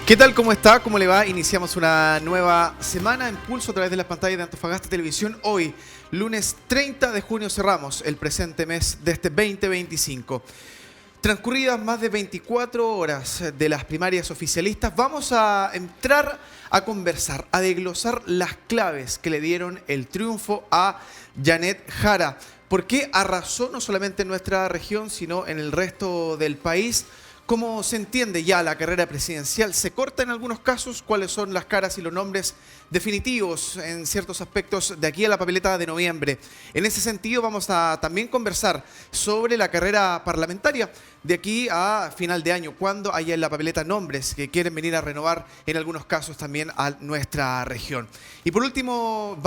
¿Qué tal? ¿Cómo está? ¿Cómo le va? Iniciamos una nueva semana en Pulso a través de las pantallas de Antofagasta Televisión. Hoy, lunes 30 de junio, cerramos el presente mes de este 2025. Transcurridas más de 24 horas de las primarias oficialistas, vamos a entrar a conversar, a desglosar las claves que le dieron el triunfo a Janet Jara. ¿Por qué arrasó no solamente en nuestra región, sino en el resto del país? ¿Cómo se entiende ya la carrera presidencial? ¿Se corta en algunos casos? ¿Cuáles son las caras y los nombres definitivos en ciertos aspectos de aquí a la papeleta de noviembre? En ese sentido vamos a también conversar sobre la carrera parlamentaria de aquí a final de año, cuando haya en la papeleta nombres que quieren venir a renovar en algunos casos también a nuestra región. Y por último,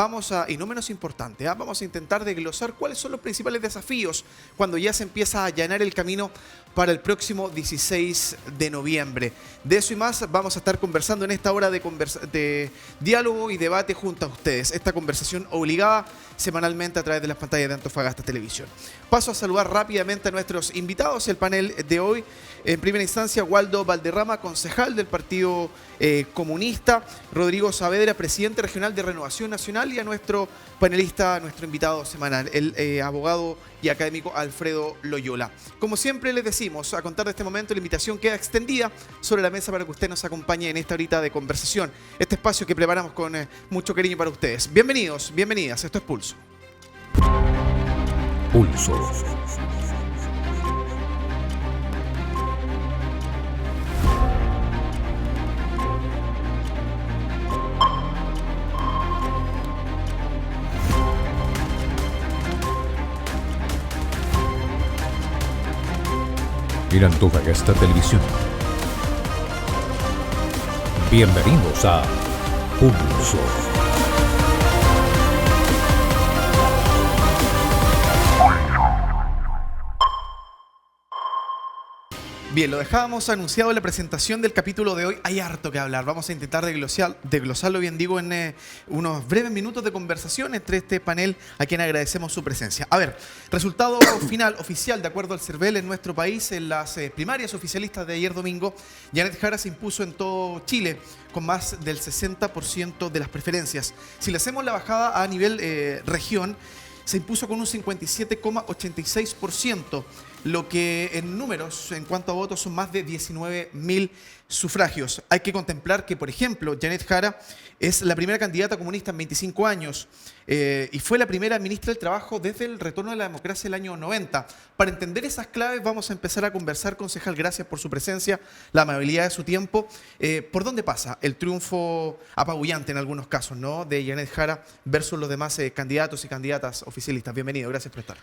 y no menos importante, vamos a intentar desglosar cuáles son los principales desafíos cuando ya se empieza a allanar el camino para el próximo 16 de noviembre. De eso y más vamos a estar conversando en esta hora de diálogo y debate junto a ustedes. Esta conversación obligada semanalmente a través de las pantallas de Antofagasta Televisión. Paso a saludar rápidamente a nuestros invitados. El panel de hoy, en primera instancia, Waldo Valderrama, concejal del Partido Comunista, Rodrigo Saavedra, presidente regional de Renovación Nacional, y a nuestro panelista, nuestro invitado semanal, el abogado y académico Alfredo Loyola. Como siempre les decimos, a contar de este momento, la invitación queda extendida sobre la mesa para que usted nos acompañe en esta horita de conversación, este espacio que preparamos con mucho cariño para ustedes. Bienvenidos, bienvenidas, esto es Pulso. Pulso. En Antofagasta Televisión. Bienvenidos a Pulso. Bien, lo dejábamos anunciado en la presentación del capítulo de hoy. Hay harto que hablar. Vamos a intentar desglosarlo, bien digo, en unos breves minutos de conversación entre este panel a quien agradecemos su presencia. A ver, resultado final oficial de acuerdo al CERVEL en nuestro país en las primarias oficialistas de ayer domingo. Janet Jara se impuso en todo Chile con más del 60% de las preferencias. Si le hacemos la bajada a nivel región, se impuso con un 57,86%, lo que en números, en cuanto a votos, son más de 19.000 sufragios. Hay que contemplar que, por ejemplo, Janet Jara es la primera candidata comunista en 25 años y fue la primera ministra del Trabajo desde el retorno de la democracia el año 90. Para entender esas claves vamos a empezar a conversar, concejal, gracias por su presencia, la amabilidad de su tiempo. ¿Por dónde pasa el triunfo apabullante en algunos casos, ¿no?, de Janet Jara versus los demás candidatos y candidatas oficialistas? Bienvenido, gracias por estar.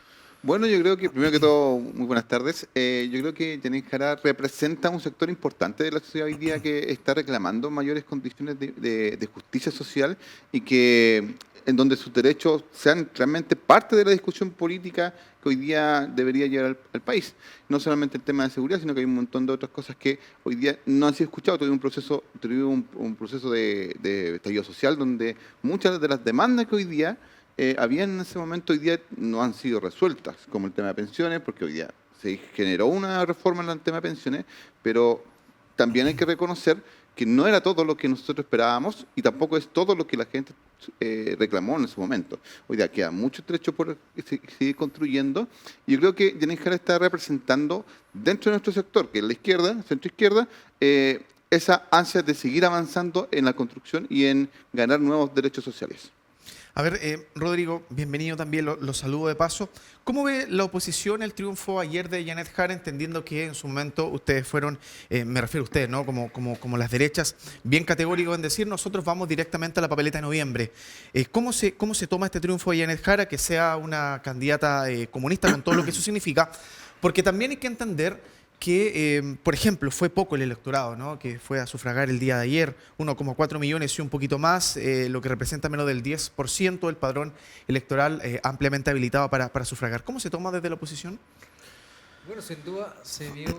Bueno, yo creo que, primero que todo, muy buenas tardes. Yo creo que Janet Jara representa un sector importante de la sociedad hoy día que está reclamando mayores condiciones de justicia social y que en donde sus derechos sean realmente parte de la discusión política que hoy día debería llevar al país. No solamente el tema de seguridad, sino que hay un montón de otras cosas que hoy día no han sido escuchadas. Tuvimos un proceso de estallido social donde muchas de las demandas que hoy día habían en ese momento, hoy día no han sido resueltas, como el tema de pensiones, porque hoy día se generó una reforma en el tema de pensiones, pero también hay que reconocer que no era todo lo que nosotros esperábamos y tampoco es todo lo que la gente reclamó en ese momento. Hoy día queda mucho trecho por seguir construyendo y yo creo que Janet Jara está representando dentro de nuestro sector, que es la izquierda, centro-izquierda, esa ansia de seguir avanzando en la construcción y en ganar nuevos derechos sociales. A ver, Rodrigo, bienvenido también, lo saludo de paso. ¿Cómo ve la oposición el triunfo ayer de Janet Jara, entendiendo que en su momento ustedes fueron, me refiero a ustedes, ¿no?, como las derechas, bien categóricos en decir nosotros vamos directamente a la papeleta de noviembre? ¿Cómo se toma este triunfo de Janet Jara, que sea una candidata comunista con todo lo que eso significa? Porque también hay que entender que, por ejemplo, fue poco el electorado, ¿no?, que fue a sufragar el día de ayer, 1,4 millones y un poquito más, lo que representa menos del 10% del padrón electoral ampliamente habilitado para sufragar. ¿Cómo se toma desde la oposición? Bueno, sin duda se vio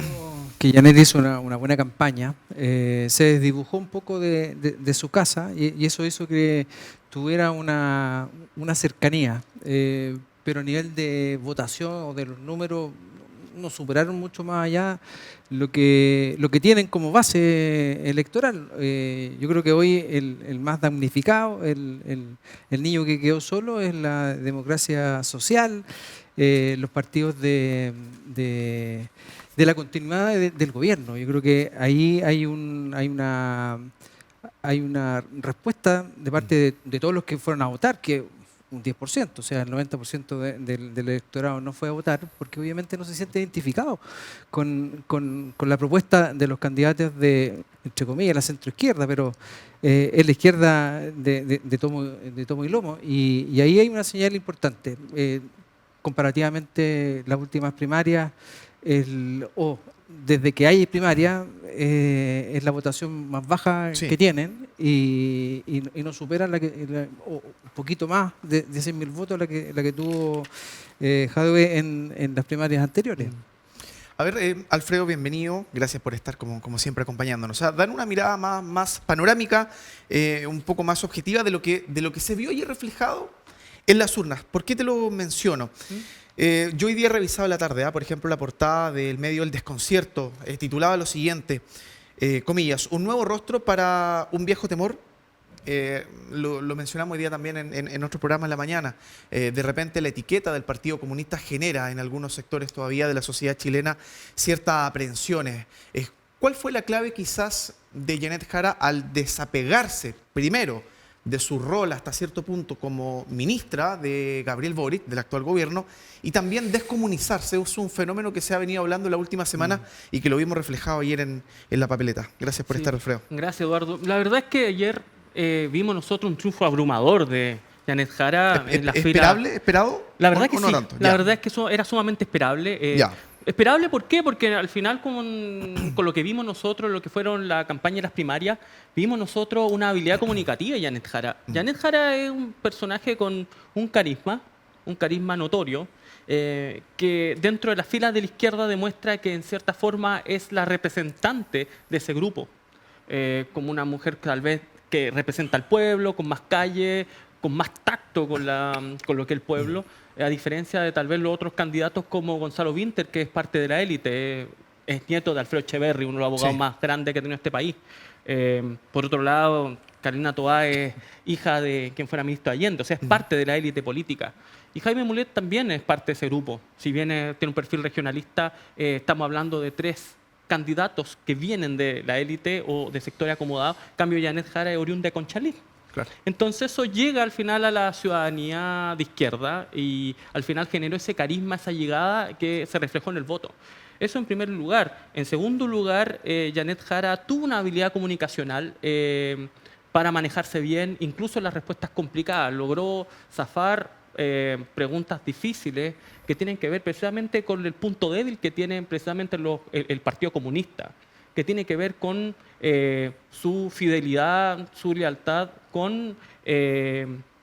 que Janet hizo una buena campaña, se desdibujó un poco de su casa y eso hizo que tuviera una cercanía, pero a nivel de votación o de los números no superaron mucho más allá lo que tienen como base electoral. Yo creo que hoy el más damnificado, el niño que quedó solo es la democracia social, los partidos de la continuidad del gobierno. Yo creo que ahí hay una respuesta de parte de todos los que fueron a votar, que un 10%, o sea, el 90% del electorado no fue a votar, porque obviamente no se siente identificado con la propuesta de los candidatos de, entre comillas, la centroizquierda, pero es la izquierda de tomo y lomo. Y ahí hay una señal importante. Comparativamente las últimas primarias, desde que hay primaria, es la votación más baja que tienen y no superan un poquito más de 100.000 votos la que tuvo Jadwe en las primarias anteriores. A ver, Alfredo, bienvenido. Gracias por estar como siempre acompañándonos. O sea, dan una mirada más panorámica, un poco más objetiva de lo que se vio ayer reflejado en las urnas. ¿Por qué te lo menciono? Yo hoy día he revisado en la tarde, por ejemplo, la portada del medio El Desconcierto, titulaba lo siguiente, comillas, un nuevo rostro para un viejo temor. Lo mencionamos hoy día también en otro programa en la mañana. De repente la etiqueta del Partido Comunista genera en algunos sectores todavía de la sociedad chilena ciertas aprehensiones. ¿Cuál fue la clave quizás de Janet Jara al desapegarse primero de su rol hasta cierto punto como ministra de Gabriel Boric, del actual gobierno, y también descomunizarse? Es un fenómeno que se ha venido hablando en la última semana y que lo vimos reflejado ayer en la papeleta. Gracias por estar, Alfredo. Gracias, Eduardo. La verdad es que ayer vimos nosotros un triunfo abrumador de Janet Jara en la fila. ¿Esperable? ¿Esperado? La verdad que no sí. Tanto? La verdad es que eso era sumamente esperable. ¿Esperable por qué? Porque al final con lo que vimos nosotros, lo que fueron la campaña y las primarias, vimos nosotros una habilidad comunicativa de Janet Jara. Janet Jara es un personaje con un carisma notorio, que dentro de las filas de la izquierda demuestra que en cierta forma es la representante de ese grupo. Como una mujer que tal vez que representa al pueblo, con más calle, con más tacto con lo que el pueblo, a diferencia de tal vez los otros candidatos como Gonzalo Vinter, que es parte de la élite, es nieto de Alfredo Echeverri, uno de los abogados más grandes que ha tenido este país. Por otro lado, Carolina Toá es hija de quien fuera ministro de Allende, o sea, es parte de la élite política. Y Jaime Mulet también es parte de ese grupo. Si bien tiene un perfil regionalista, estamos hablando de 3 candidatos que vienen de la élite o de sectores acomodados. En cambio, Janet Jara es oriunda de Conchalí. Claro. Entonces eso llega al final a la ciudadanía de izquierda y al final generó ese carisma, esa llegada que se reflejó en el voto. Eso en primer lugar. En segundo lugar, Janet Jara tuvo una habilidad comunicacional para manejarse bien, incluso en las respuestas complicadas. Logró zafar preguntas difíciles que tienen que ver precisamente con el punto débil que tiene precisamente el Partido Comunista, que tiene que ver con su fidelidad, su lealtad con,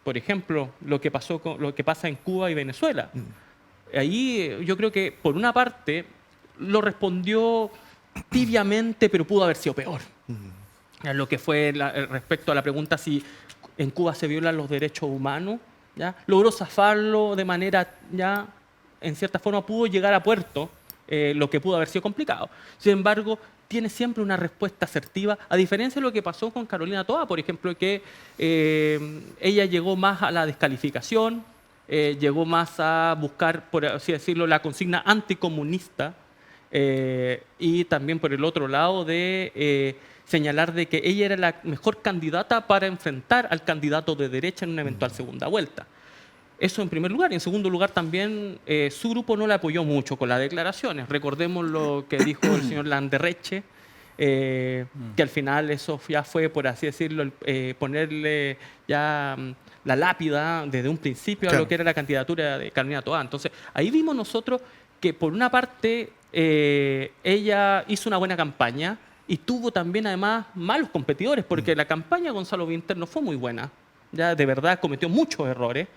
por ejemplo, lo que pasa en Cuba y Venezuela. Ahí yo creo que, por una parte, lo respondió tibiamente, pero pudo haber sido peor. Lo que fue respecto a la pregunta si en Cuba se violan los derechos humanos, ¿ya? Logró zafarlo de manera, ya en cierta forma pudo llegar a puerto, lo que pudo haber sido complicado. Sin embargo, tiene siempre una respuesta asertiva, a diferencia de lo que pasó con Carolina Toá, por ejemplo, que ella llegó más a la descalificación, llegó más a buscar, por así decirlo, la consigna anticomunista, y también por el otro lado de señalar de que ella era la mejor candidata para enfrentar al candidato de derecha en una eventual segunda vuelta. Eso en primer lugar. Y en segundo lugar también su grupo no le apoyó mucho con las declaraciones. Recordemos lo que dijo el señor Landerreche, que al final eso ya fue, por así decirlo, ponerle ya la lápida desde un principio a lo que era la candidatura de Carolina Toá. Entonces ahí vimos nosotros que por una parte ella hizo una buena campaña y tuvo también además malos competidores, porque la campaña de Gonzalo Vinter no fue muy buena. Ya de verdad cometió muchos errores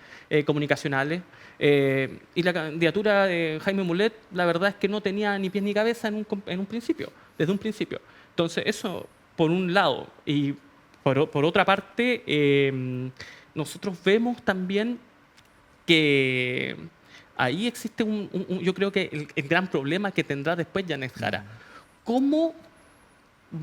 comunicacionales, y la candidatura de Jaime Mulet, la verdad es que no tenía ni pies ni cabeza en un principio, desde un principio. Entonces eso por un lado, y por otra parte nosotros vemos también que ahí existe yo creo que el gran problema que tendrá después Janet Jara. ¿Cómo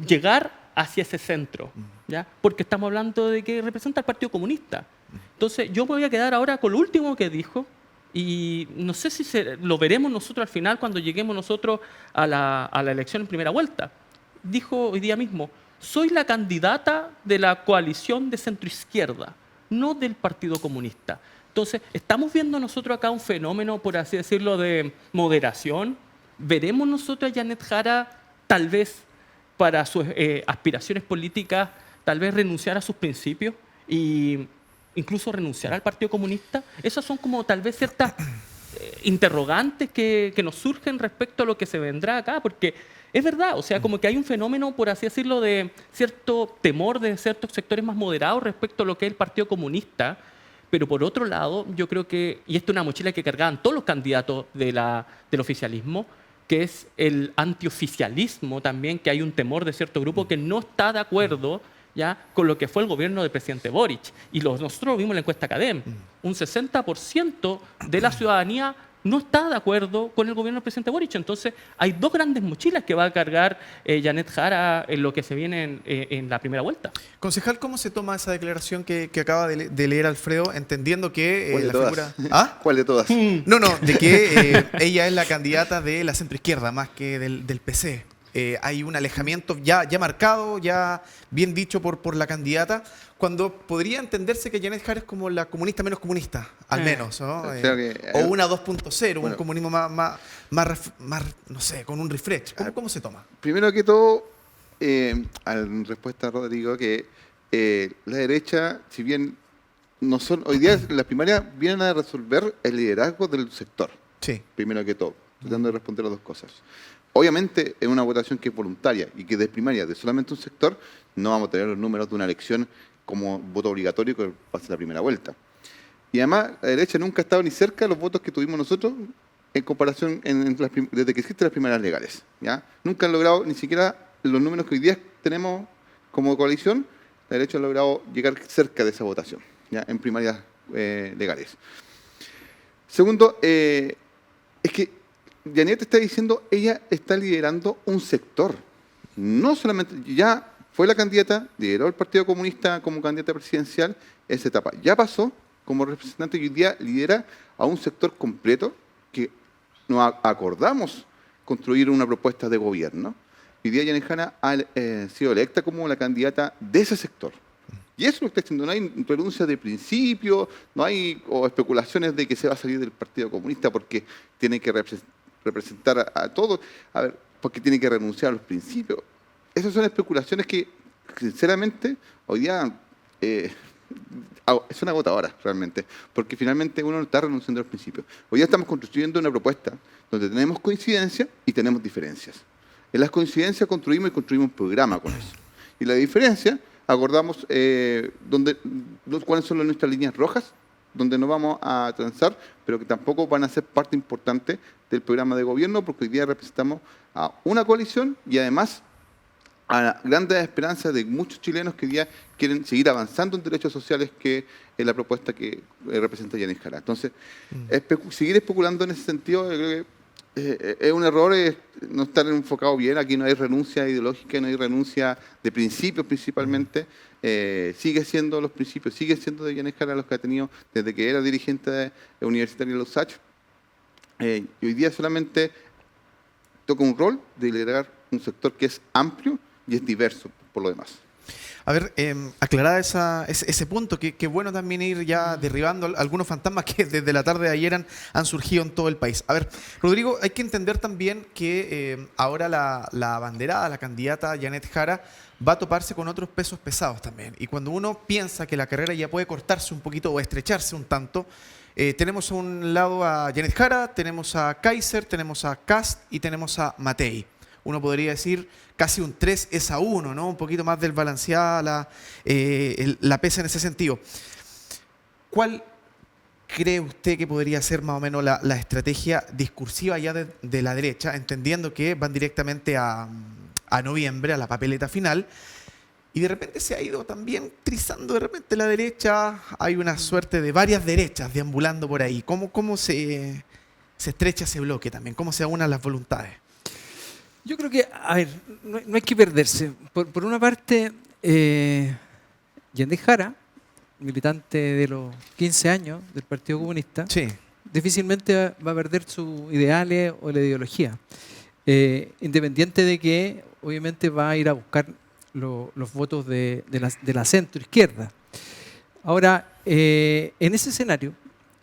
llegar hacia ese centro? ¿Ya? Porque estamos hablando de que representa al Partido Comunista. Entonces, yo me voy a quedar ahora con lo último que dijo, y no sé si lo veremos nosotros al final cuando lleguemos nosotros a la elección en primera vuelta. Dijo hoy día mismo: soy la candidata de la coalición de centroizquierda, no del Partido Comunista. Entonces, estamos viendo nosotros acá un fenómeno, por así decirlo, de moderación. ¿Veremos nosotros a Janet Jara, tal vez para sus aspiraciones políticas, tal vez renunciar a sus principios e incluso renunciar al Partido Comunista? Esas son como tal vez ciertas interrogantes que nos surgen respecto a lo que se vendrá acá, porque es verdad, o sea, como que hay un fenómeno, por así decirlo, de cierto temor de ciertos sectores más moderados respecto a lo que es el Partido Comunista. Pero por otro lado, yo creo que, y esto es una mochila que cargaban todos los candidatos del oficialismo, que es el antioficialismo también, que hay un temor de cierto grupo que no está de acuerdo ya con lo que fue el gobierno del presidente Boric. Y nosotros vimos en la encuesta CADEM, un 60% de la ciudadanía no está de acuerdo con el gobierno del presidente Boric. Entonces, hay dos grandes mochilas que va a cargar Janet Jara en lo que se viene en la primera vuelta. Concejal, ¿cómo se toma esa declaración que acaba de leer Alfredo, entendiendo que ¿Cuál de la todas? figura... ¿Ah? ¿Cuál de todas? No, de que ella es la candidata de la centroizquierda más que del PC. Hay un alejamiento ya marcado, ya bien dicho por la candidata, cuando podría entenderse que Janet Jara es como la comunista menos comunista, al menos, ¿no? O una 2.0, un comunismo más, no sé, con un refresh. ¿Cómo se toma? Primero que todo, en respuesta a Rodrigo, que la derecha, si bien no son, hoy día las primarias vienen a resolver el liderazgo del sector. Sí. Primero que todo, tratando de responder las dos cosas. Obviamente, en una votación que es voluntaria y que es primaria de solamente un sector, no vamos a tener los números de una elección como voto obligatorio que pase la primera vuelta. Y además, la derecha nunca ha estado ni cerca de los votos que tuvimos nosotros en comparación desde que existen las primarias legales. ¿Ya? Nunca han logrado ni siquiera los números que hoy día tenemos como coalición, la derecha ha logrado llegar cerca de esa votación, ¿ya? En primarias legales. Segundo, es que Janet está diciendo, ella está liderando un sector. No solamente, ya fue la candidata, lideró el Partido Comunista como candidata presidencial, esa etapa ya pasó como representante y hoy día lidera a un sector completo que nos acordamos construir una propuesta de gobierno. Hoy día Janet Jara ha sido electa como la candidata de ese sector. Y eso es lo que está haciendo. No hay renuncia de principio, no hay especulaciones de que se va a salir del Partido Comunista porque tiene que representar a todos, a ver, porque tiene que renunciar a los principios. Esas son especulaciones que, sinceramente, hoy día son agotadoras realmente, porque finalmente uno no está renunciando a los principios. Hoy día estamos construyendo una propuesta donde tenemos coincidencias y tenemos diferencias. En las coincidencias construimos un programa con eso. Y la diferencia, acordamos cuáles son nuestras líneas rojas, donde no vamos a transar, pero que tampoco van a ser parte importante del programa de gobierno, porque hoy día representamos a una coalición y además a grandes esperanzas de muchos chilenos que hoy día quieren seguir avanzando en derechos sociales, que es la propuesta que representa Janet Jara. Entonces, seguir especulando en ese sentido, yo creo que es un error, no estar enfocado bien. Aquí no hay renuncia ideológica, no hay renuncia de principios principalmente. Sigue siendo los principios, sigue siendo de Janet Jara los que ha tenido desde que era dirigente universitaria de la USACH. Y hoy día solamente toca un rol de liderar un sector que es amplio y es diverso por lo demás. A ver, aclarada ese punto, que bueno también ir ya derribando algunos fantasmas que desde la tarde de ayer han surgido en todo el país. A ver, Rodrigo, hay que entender también que ahora la abanderada, la candidata Janet Jara, va a toparse con otros pesos pesados también. Y cuando uno piensa que la carrera ya puede cortarse un poquito o estrecharse un tanto, tenemos a un lado a Janet Jara, tenemos a Kaiser, tenemos a Kast y tenemos a Matei. Uno podría decir casi un 3-1, ¿no? Un poquito más desbalanceada la pesa en ese sentido. ¿Cuál cree usted que podría ser más o menos la estrategia discursiva ya de la derecha, entendiendo que van directamente a noviembre, a la papeleta final? Y de repente se ha ido también trizando de repente la derecha. Hay una suerte de varias derechas deambulando por ahí. ¿Cómo se se estrecha ese bloque también? ¿Cómo se aunan las voluntades? Yo creo que, a ver, no hay que perderse. Por una parte, Yandex Jara, militante de los 15 años del Partido Comunista, Sí. difícilmente va a perder sus ideales o la ideología. Independiente de que, obviamente, va a ir a buscar los votos de la centro-izquierda. Ahora, en ese escenario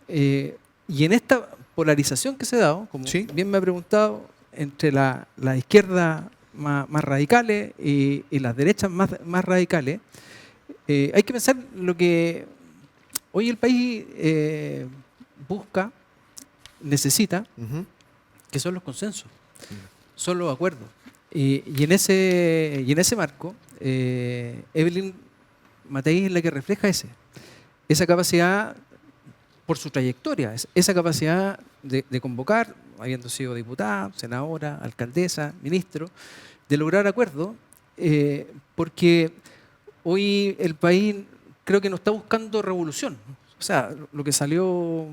y en esta polarización que se ha dado, como Sí. bien me ha preguntado, entre la izquierda más radicales y las derechas más radicales, hay que pensar lo que hoy el país busca, necesita, Ujú. que son los consensos, son los acuerdos. Y en ese marco, Evelyn Matei es la que refleja esa capacidad, por su trayectoria, esa capacidad de convocar, habiendo sido diputada, senadora, alcaldesa, ministro, de lograr acuerdos, porque hoy el país creo que no está buscando revolución. O sea, lo que salió,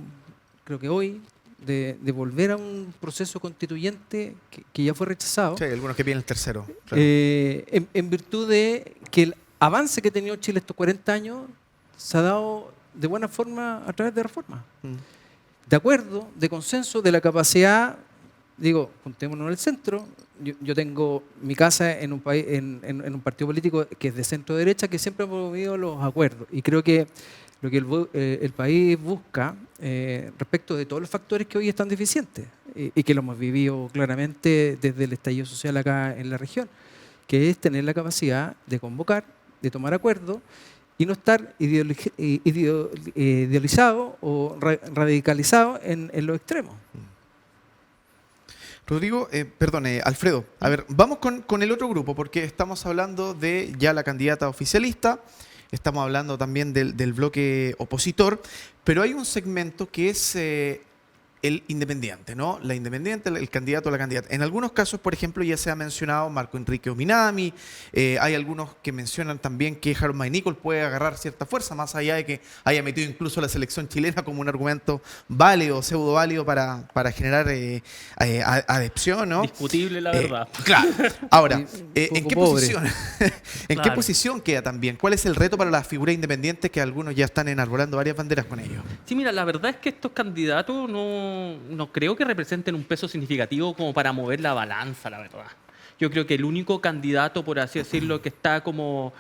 creo que hoy, de volver a un proceso constituyente que ya fue rechazado, Sí, hay algunos que piden el tercero. Claro. en virtud de que el avance que ha tenido Chile estos 40 años se ha dado de buena forma a través de reformas. De acuerdo, de consenso, de la capacidad, digo, juntémonos en el centro. Yo tengo mi casa en un país, en un partido político que es de centro derecha, que siempre ha promovido los acuerdos. Y creo que lo que el país busca, respecto de todos los factores que hoy están deficientes, y que lo hemos vivido claramente desde el estallido social acá en la región, que es tener la capacidad de convocar, de tomar acuerdos, y no estar idealizado o radicalizado en los extremos. Rodrigo, Alfredo, a ver, vamos con el otro grupo, porque estamos hablando de ya la candidata oficialista, estamos hablando también del bloque opositor, pero hay un segmento que es el independiente, ¿no? La independiente, el candidato o la candidata. En algunos casos, por ejemplo, ya se ha mencionado Marco Enrique Ominami, hay algunos que mencionan también que Harold Maynicol puede agarrar cierta fuerza, más allá de que haya metido incluso la selección chilena como un argumento válido, pseudo válido para generar adhesión, ¿no? Discutible, la verdad. Claro. Ahora, Un ¿en poco qué pobre. posición? ¿En qué Claro. posición queda también? ¿Cuál es el reto para las figuras independientes que algunos ya están enarbolando varias banderas con ellos? Sí, mira, la verdad es que estos candidatos no creo que representen un peso significativo como para mover la balanza, la verdad. Yo creo que el único candidato, por así decirlo, que está como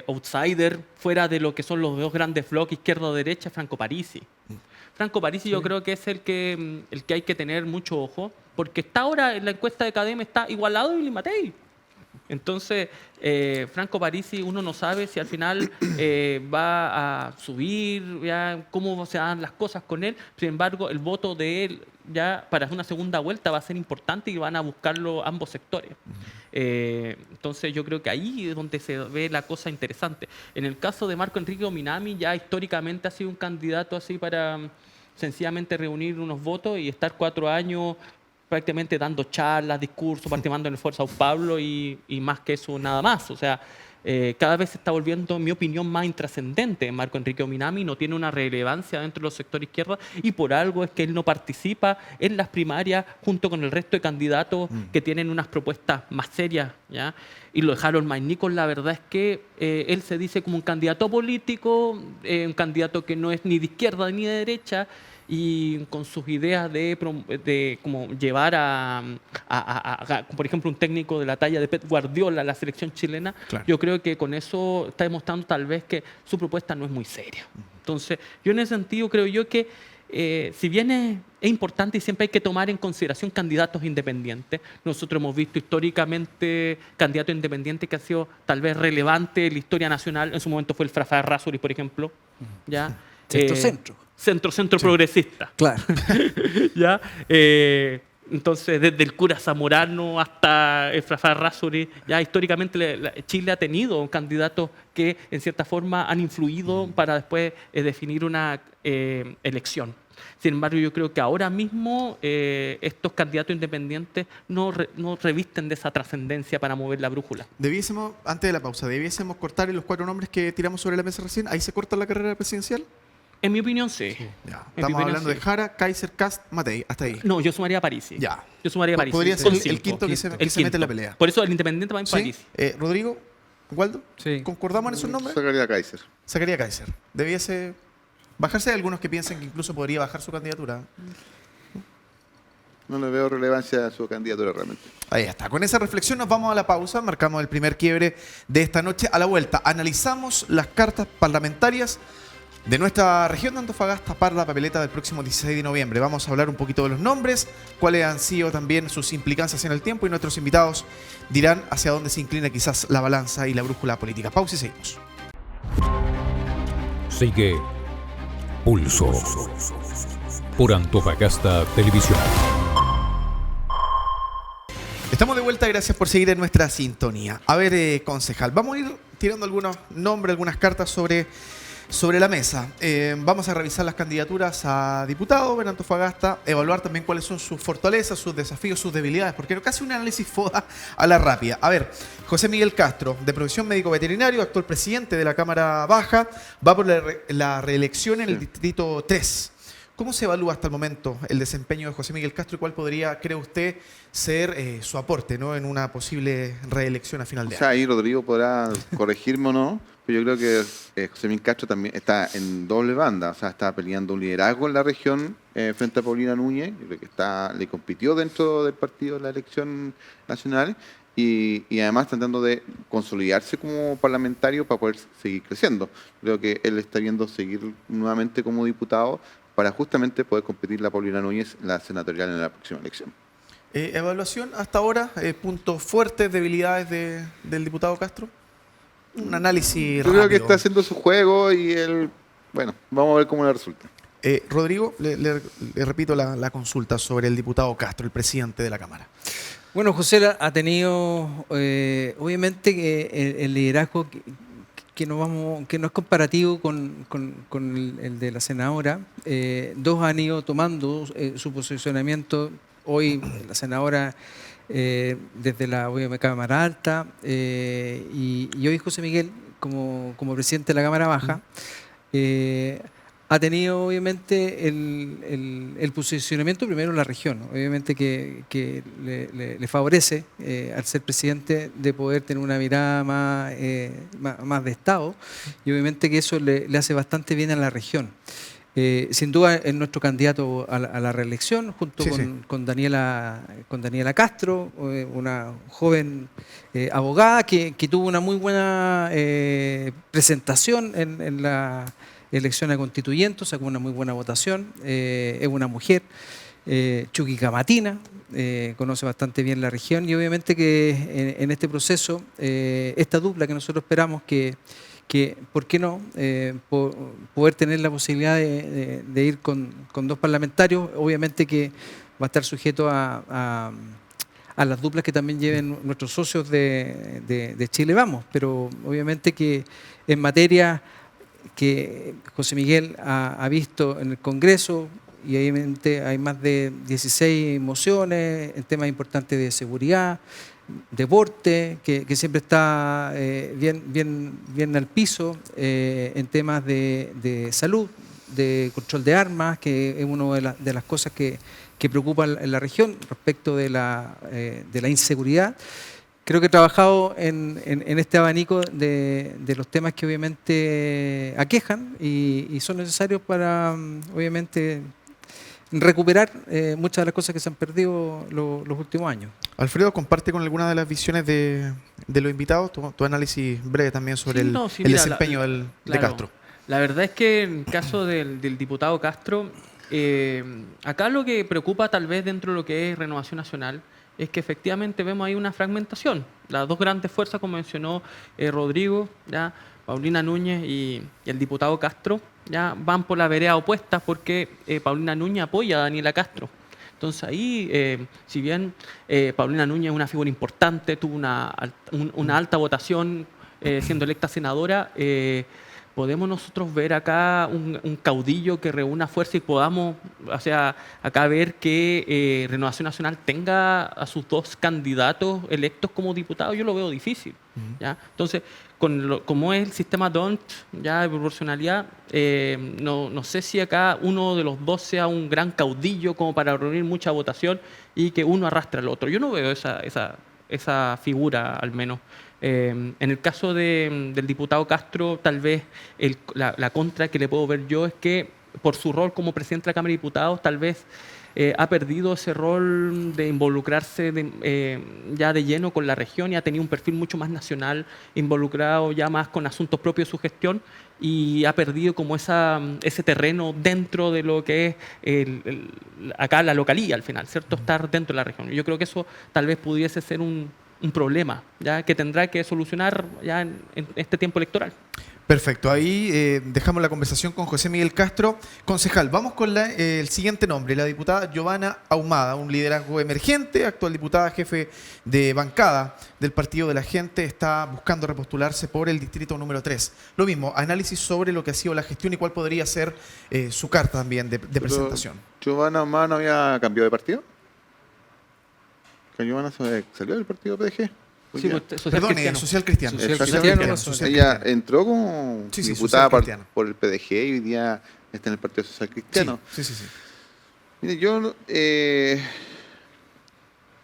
outsider fuera de lo que son los dos grandes bloques, izquierda o derecha, es Franco Parisi. Franco Parisi yo creo que es el que hay que tener mucho ojo, porque está ahora en la encuesta de Cadem está igualado a Evelyn Matei. Entonces, Franco Parisi, uno no sabe si al final va a subir, ya, cómo se dan las cosas con él. Sin embargo, el voto de él ya para una segunda vuelta va a ser importante y van a buscarlo ambos sectores. Entonces, yo creo que ahí es donde se ve la cosa interesante. En el caso de Marco Enrique Ominami, ya históricamente ha sido un candidato así para sencillamente reunir unos votos y estar 4 años prácticamente dando charlas, discursos, participando en el Foro Sao Paulo y más que eso, nada más. O sea, cada vez se está volviendo, en mi opinión, más intrascendente. Marco Enrique Ominami no tiene una relevancia dentro de los sectores izquierda y por algo es que él no participa en las primarias junto con el resto de candidatos que tienen unas propuestas más serias, ¿ya? Y lo de Harold Maynicol, la verdad es que él se dice como un candidato político, un candidato que no es ni de izquierda ni de derecha, y con sus ideas de como llevar por ejemplo, un técnico de la talla de Pep Guardiola a la selección chilena, Claro. yo creo que con eso está demostrando tal vez que su propuesta no es muy seria. Entonces, yo en ese sentido creo yo que si bien es importante y siempre hay que tomar en consideración candidatos independientes, nosotros hemos visto históricamente candidatos independientes que han sido tal vez relevantes en la historia nacional. En su momento fue el Frafá Errázuriz, por ejemplo, ¿ya? Centro-centro. Centro progresista. Claro. ¿Ya? Entonces, desde el cura Zamorano hasta el Frafá Errázuriz, ya históricamente Chile ha tenido candidatos que en cierta forma han influido para después definir una elección. Sin embargo, yo creo que ahora mismo estos candidatos independientes no revisten de esa trascendencia para mover la brújula. Antes de la pausa, debiésemos cortar los 4 nombres que tiramos sobre la mesa recién. ¿Ahí se corta la carrera presidencial? En mi opinión, sí. Ya. En mi Estamos opinión, hablando sí. de Jara, Kaiser, Cast, Matei. Hasta ahí. No, yo sumaría a París. Ya. Yo sumaría a París. Podría Son ser el cinco. quinto que se El mete en la quinto. pelea. Por eso el Independiente va en ¿Sí? París. Rodrigo, Waldo, Sí. ¿concordamos en esos nombres? Sacaría a Kaiser. Sacaría Kaiser. Debiese bajarse. Hay algunos que piensan que incluso podría bajar su candidatura. No le veo relevancia a su candidatura realmente. Ahí está. Con esa reflexión nos vamos a la pausa. Marcamos el primer quiebre de esta noche. A la vuelta analizamos las cartas parlamentarias de nuestra región de Antofagasta para la papeleta del próximo 16 de noviembre. Vamos a hablar un poquito de los nombres, cuáles han sido también sus implicancias en el tiempo y nuestros invitados dirán hacia dónde se inclina quizás la balanza y la brújula política. Pausa y seguimos. Sigue Pulso por Antofagasta Televisión. Estamos de vuelta, gracias por seguir en nuestra sintonía. A ver, concejal, vamos a ir tirando algunos nombres, algunas cartas sobre la mesa. Vamos a revisar las candidaturas a diputado en Antofagasta, evaluar también cuáles son sus fortalezas, sus desafíos, sus debilidades, porque casi un análisis FODA a la rápida. A ver, José Miguel Castro, de profesión médico veterinario, actual presidente de la Cámara Baja, va por la reelección en el distrito 3. ¿Cómo se evalúa hasta el momento el desempeño de José Miguel Castro y cuál podría, cree usted, ser su aporte, ¿no?, en una posible reelección a final de O sea, año? ahí Rodrigo podrá corregirme o no, pero yo creo que José Miguel Castro también está en doble banda, o sea, está peleando un liderazgo en la región frente a Paulina Núñez, yo creo que le compitió dentro del partido en la elección nacional y además tratando de consolidarse como parlamentario para poder seguir creciendo. Creo que él está viendo seguir nuevamente como diputado para justamente poder competir la Paulina Núñez en la senatorial en la próxima elección. Evaluación hasta ahora, puntos fuertes, debilidades del diputado Castro. Un análisis Yo rápido. creo que está haciendo su juego y él, bueno, vamos a ver cómo le resulta. Rodrigo, le repito la consulta sobre el diputado Castro, el presidente de la Cámara. Bueno, José ha tenido, obviamente, que el liderazgo que no es comparativo con el de la senadora. Dos han ido tomando su posicionamiento. Hoy la senadora desde la Cámara Alta y hoy José Miguel como presidente de la Cámara Baja. Ha tenido obviamente el posicionamiento primero en la región, obviamente que le favorece al ser presidente de poder tener una mirada más de Estado y obviamente que eso le hace bastante bien a la región. Sin duda es nuestro candidato a la reelección junto con Daniela Castro, una joven abogada que tuvo una muy buena presentación en la elección a constituyente, sacó una muy buena votación, es una mujer, chuquicamatina, conoce bastante bien la región y obviamente que en este proceso, esta dupla que nosotros esperamos que ¿por qué no? Poder tener la posibilidad de ir con dos parlamentarios, obviamente que va a estar sujeto a las duplas que también lleven nuestros socios de Chile Vamos, pero obviamente que en materia que José Miguel ha visto en el Congreso, y obviamente hay más de 16 mociones en temas importantes de seguridad, deporte, que siempre está bien al piso, en temas de salud, de control de armas, que es una de las cosas que preocupa en la región respecto de la inseguridad. Creo que he trabajado en este abanico de los temas que obviamente aquejan y son necesarios para, obviamente, recuperar muchas de las cosas que se han perdido los últimos años. Alfredo, ¿comparte con alguna de las visiones de los invitados? Tu análisis breve también sobre el mira, desempeño de Castro. La verdad es que en el caso del diputado Castro, acá lo que preocupa tal vez dentro de lo que es Renovación Nacional es que efectivamente vemos ahí una fragmentación. Las dos grandes fuerzas, como mencionó Rodrigo, ¿ya? Paulina Núñez y el diputado Castro, ya van por la vereda opuesta porque Paulina Núñez apoya a Daniela Castro. Entonces ahí, si bien Paulina Núñez es una figura importante, tuvo una alta votación siendo electa senadora, ¿podemos nosotros ver acá un caudillo que reúna fuerza y podamos, o sea, acá ver que Renovación Nacional tenga a sus dos candidatos electos como diputados? Yo lo veo difícil. ¿Ya? Entonces, como es el sistema DONT, ya de proporcionalidad, no sé si acá uno de los dos sea un gran caudillo como para reunir mucha votación y que uno arrastre al otro. Yo no veo esa figura, al menos. En el caso del diputado Castro, tal vez la contra que le puedo ver yo es que por su rol como presidente de la Cámara de Diputados, tal vez ha perdido ese rol de involucrarse ya de lleno con la región y ha tenido un perfil mucho más nacional, involucrado ya más con asuntos propios de su gestión, y ha perdido como ese terreno dentro de lo que es acá la localía al final, ¿cierto? Estar dentro de la región. Yo creo que eso tal vez pudiese ser un problema ya que tendrá que solucionar ya en este tiempo electoral. Perfecto, ahí dejamos la conversación con José Miguel Castro. Concejal, vamos con el siguiente nombre, la diputada Giovanna Ahumada, un liderazgo emergente, actual diputada jefe de bancada del Partido de la Gente, está buscando repostularse por el distrito número 3. Lo mismo, análisis sobre lo que ha sido la gestión y cuál podría ser su carta también de presentación. ¿Giovanna Ahumada no había cambiado de partido? ¿Que Giovanna salió del partido PDG? Sí, social Perdón, cristiano. social cristiano. Ella entró como Sí, diputada social cristiano. por el PDG y hoy día está en el Partido Social Cristiano. Sí. Mire, yo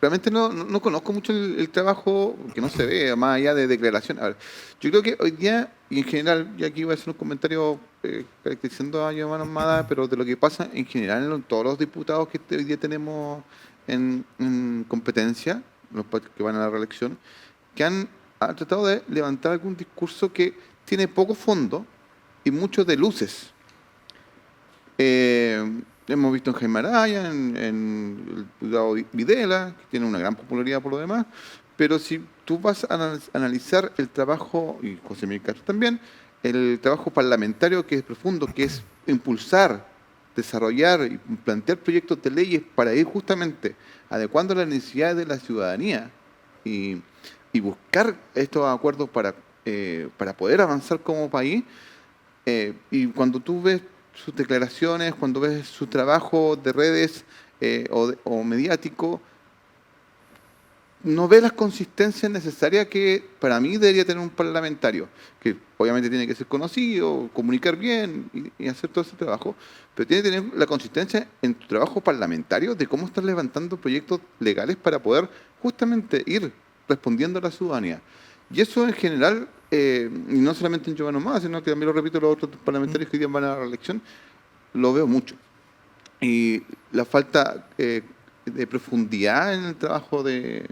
realmente no conozco mucho el trabajo que no se ve, más allá de declaraciones. A ver, yo creo que hoy día, y en general, y aquí voy a hacer un comentario caracterizando a Giovanna Ahumada, pero de lo que pasa en general en todos los diputados que hoy día tenemos en competencia, los que van a la reelección, que han tratado de levantar algún discurso que tiene poco fondo y mucho de luces. Hemos visto en Jaime Araya, en el diputado Videla, que tiene una gran popularidad por lo demás, pero si tú vas a analizar el trabajo, y José Miguel Castro también, el trabajo parlamentario que es profundo, que es impulsar, desarrollar y plantear proyectos de leyes para ir justamente adecuando las necesidades de la ciudadanía y buscar estos acuerdos para poder avanzar como país. Y cuando tú ves sus declaraciones, cuando ves su trabajo de redes o mediático, no ves las consistencias necesarias que para mí debería tener un parlamentario, que obviamente tiene que ser conocido, comunicar bien y hacer todo ese trabajo, pero tiene que tener la consistencia en tu trabajo parlamentario de cómo estás levantando proyectos legales para poder justamente ir respondiendo a la ciudadanía. Y eso en general, y no solamente en Giovanna Ahumada, sino que también lo repito, los otros parlamentarios que hoy día van a la reelección, lo veo mucho. Y la falta de profundidad en el trabajo de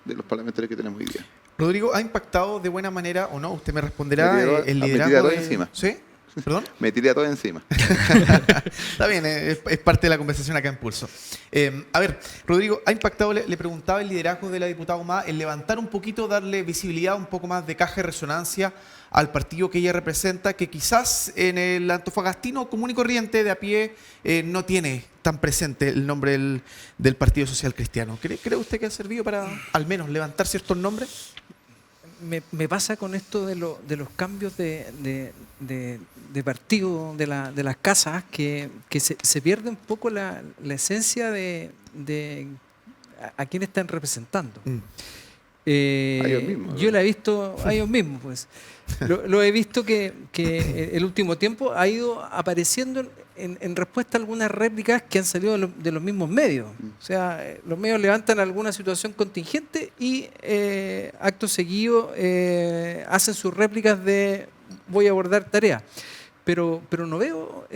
los parlamentarios que tenemos hoy día. Rodrigo, ¿ha impactado de buena manera o no? Usted me responderá el me liderazgo tiré todo de... encima. ¿Sí? ¿Perdón? Me tiré a todo encima. Está bien, es parte de la conversación acá en Pulso. A ver, Rodrigo, ¿ha impactado, le preguntaba, el liderazgo de la diputada Ahumada, el levantar un poquito, darle visibilidad, un poco más de caja de resonancia al partido que ella representa, que quizás en el antofagastino común y corriente de a pie no tiene tan presente el nombre del Partido Social Cristiano? ¿Cree usted que ha servido para al menos levantar ciertos nombres? Me pasa con esto de los cambios de partido de las casas que se pierde un poco la esencia de a quién están representando. ellos mismos, yo la he visto a ellos mismos, pues. Lo he visto que el último tiempo ha ido apareciendo en respuesta a algunas réplicas que han salido de los mismos medios. O sea, los medios levantan alguna situación contingente y acto seguido hacen sus réplicas de voy a abordar tareas. Pero no veo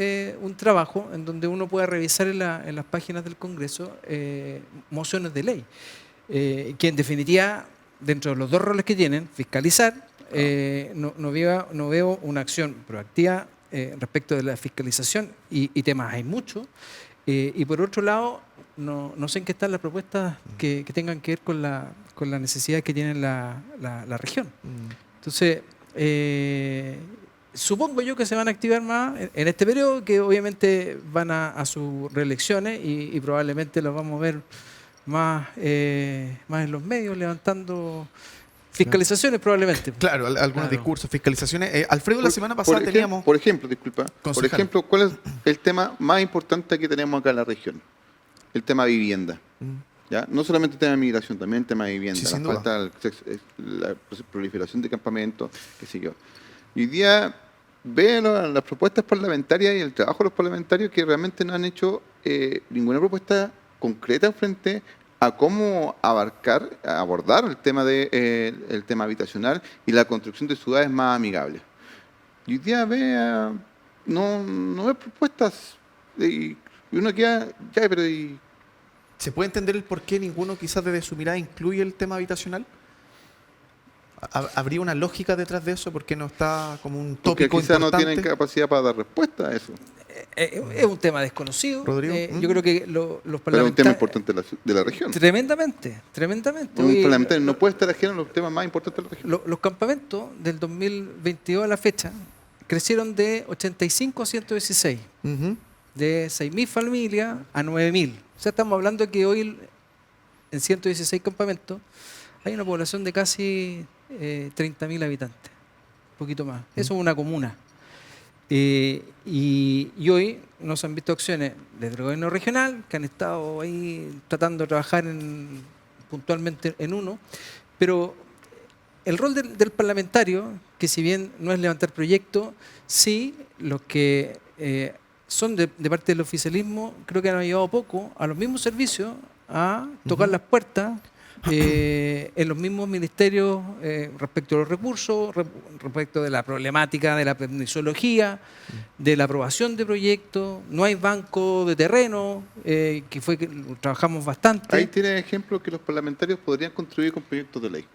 un trabajo en donde uno pueda revisar en las páginas del Congreso mociones de ley, que en definitiva, dentro de los dos roles que tienen, fiscalizar, no veo una acción proactiva respecto de la fiscalización y temas hay muchos. Y por otro lado, no sé en qué están las propuestas que tengan que ver con la necesidad que tiene la región. Entonces, supongo yo que se van a activar más en este periodo, que obviamente van a sus reelecciones y probablemente los vamos a ver más en los medios levantando Fiscalizaciones probablemente. Claro, algunos Claro. discursos, fiscalizaciones. Alfredo, la semana Por pasada ejemplo, teníamos... Por ejemplo, disculpa. Por Concejal. ejemplo, ¿cuál es el tema más importante que tenemos acá en la región? El tema vivienda. ¿Ya? No solamente el tema de migración, también el tema de vivienda. Sí, la sin duda. falta, la proliferación de campamentos, qué sé yo. Y hoy día veo las propuestas parlamentarias y el trabajo de los parlamentarios que realmente no han hecho ninguna propuesta concreta frente a cómo abordar el tema el tema habitacional y la construcción de ciudades más amigables. Y hoy día no ve propuestas y uno queda, ya, pero ¿y ¿Se puede entender el por qué ninguno quizás desde su mirada incluye el tema habitacional? ¿Habría una lógica detrás de eso? ¿Por qué no está como un porque tópico quizás no importante? tienen capacidad para dar respuesta a eso? Es un tema desconocido. Rodrigo, Yo creo que los Pero es un tema parlamentarios... importante de la región. Tremendamente. Un Hoy, parlamentario no puede estar ajeno a los temas más importantes de la región. los campamentos del 2022 a la fecha crecieron de 85 a 116. Ujú. De 6.000 familias a 9.000. O sea, estamos hablando de que hoy en 116 campamentos hay una población de casi 30.000 habitantes, un poquito más. Eso es una comuna. Y hoy nos han visto acciones desde el gobierno regional, que han estado ahí tratando de trabajar puntualmente en uno, pero el rol del parlamentario, que si bien no es levantar proyectos, sí, los que son de parte del oficialismo, creo que han ayudado poco a los mismos servicios a tocar las puertas en los mismos ministerios respecto a los recursos, respecto de la problemática de la permisología, de la aprobación de proyectos. No hay banco de terreno, que fue que trabajamos bastante. Ahí tiene ejemplos que los parlamentarios podrían contribuir con proyectos de ley.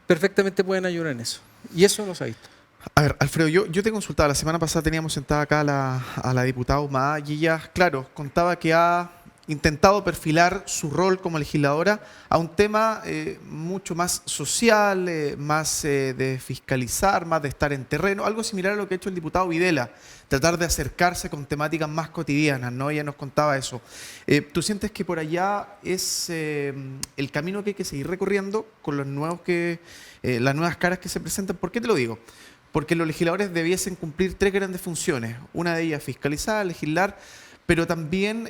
Perfectamente pueden ayudar en eso. Y eso no se ha visto. A ver, Alfredo, yo te consultaba, la semana pasada teníamos sentada acá a la diputada Humada y ella, claro, contaba que ha intentado perfilar su rol como legisladora a un tema mucho más social, más de fiscalizar, más de estar en terreno, algo similar a lo que ha hecho el diputado Videla, tratar de acercarse con temáticas más cotidianas, ¿no? Ella nos contaba eso. ¿Tú sientes que por allá es el camino que hay que seguir recorriendo con los las nuevas caras que se presentan? ¿Por qué te lo digo? Porque los legisladores debiesen cumplir 3 grandes funciones. Una de ellas fiscalizar, legislar, pero también,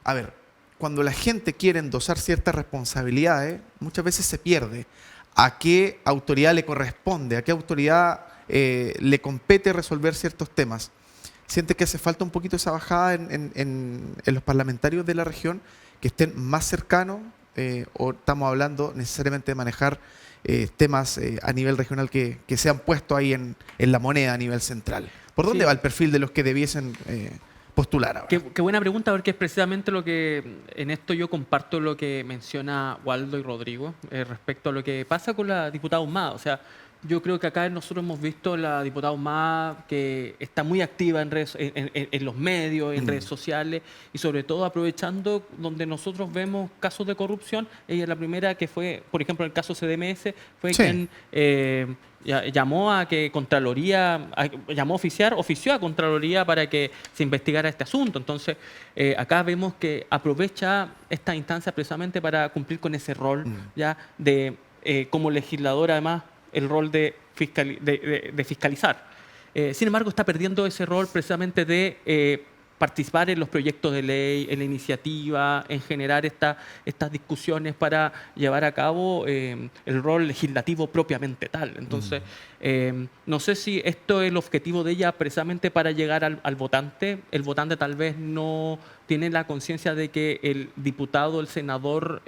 a ver, cuando la gente quiere endosar ciertas responsabilidades, muchas veces se pierde. ¿A qué autoridad le corresponde? ¿A qué autoridad le compete resolver ciertos temas? ¿Siente que hace falta un poquito esa bajada en los parlamentarios de la región, que estén más cercanos? ¿O estamos hablando necesariamente de manejar temas a nivel regional que se han puesto ahí en la moneda a nivel central? ¿Por dónde Sí. va el perfil de los que debiesen postular ahora? Qué buena pregunta, porque es precisamente lo que en esto yo comparto lo que menciona Waldo y Rodrigo respecto a lo que pasa con la diputada Humada. O sea, yo creo que acá nosotros hemos visto la diputada Humada que está muy activa en los medios, en redes sociales y sobre todo aprovechando donde nosotros vemos casos de corrupción. Ella es la primera que fue, por ejemplo, en el caso CDMS, fue Sí. quien llamó a que Contraloría, ofició a Contraloría para que se investigara este asunto. Entonces, acá vemos que aprovecha esta instancia precisamente para cumplir con ese rol ya de, como legislador, además, el rol de fiscalizar. Sin embargo, está perdiendo ese rol precisamente de participar en los proyectos de ley, en la iniciativa, en generar estas discusiones para llevar a cabo el rol legislativo propiamente tal. Entonces, no sé si esto es el objetivo de ella precisamente para llegar al votante. El votante tal vez no tiene la conciencia de que el diputado, el senador,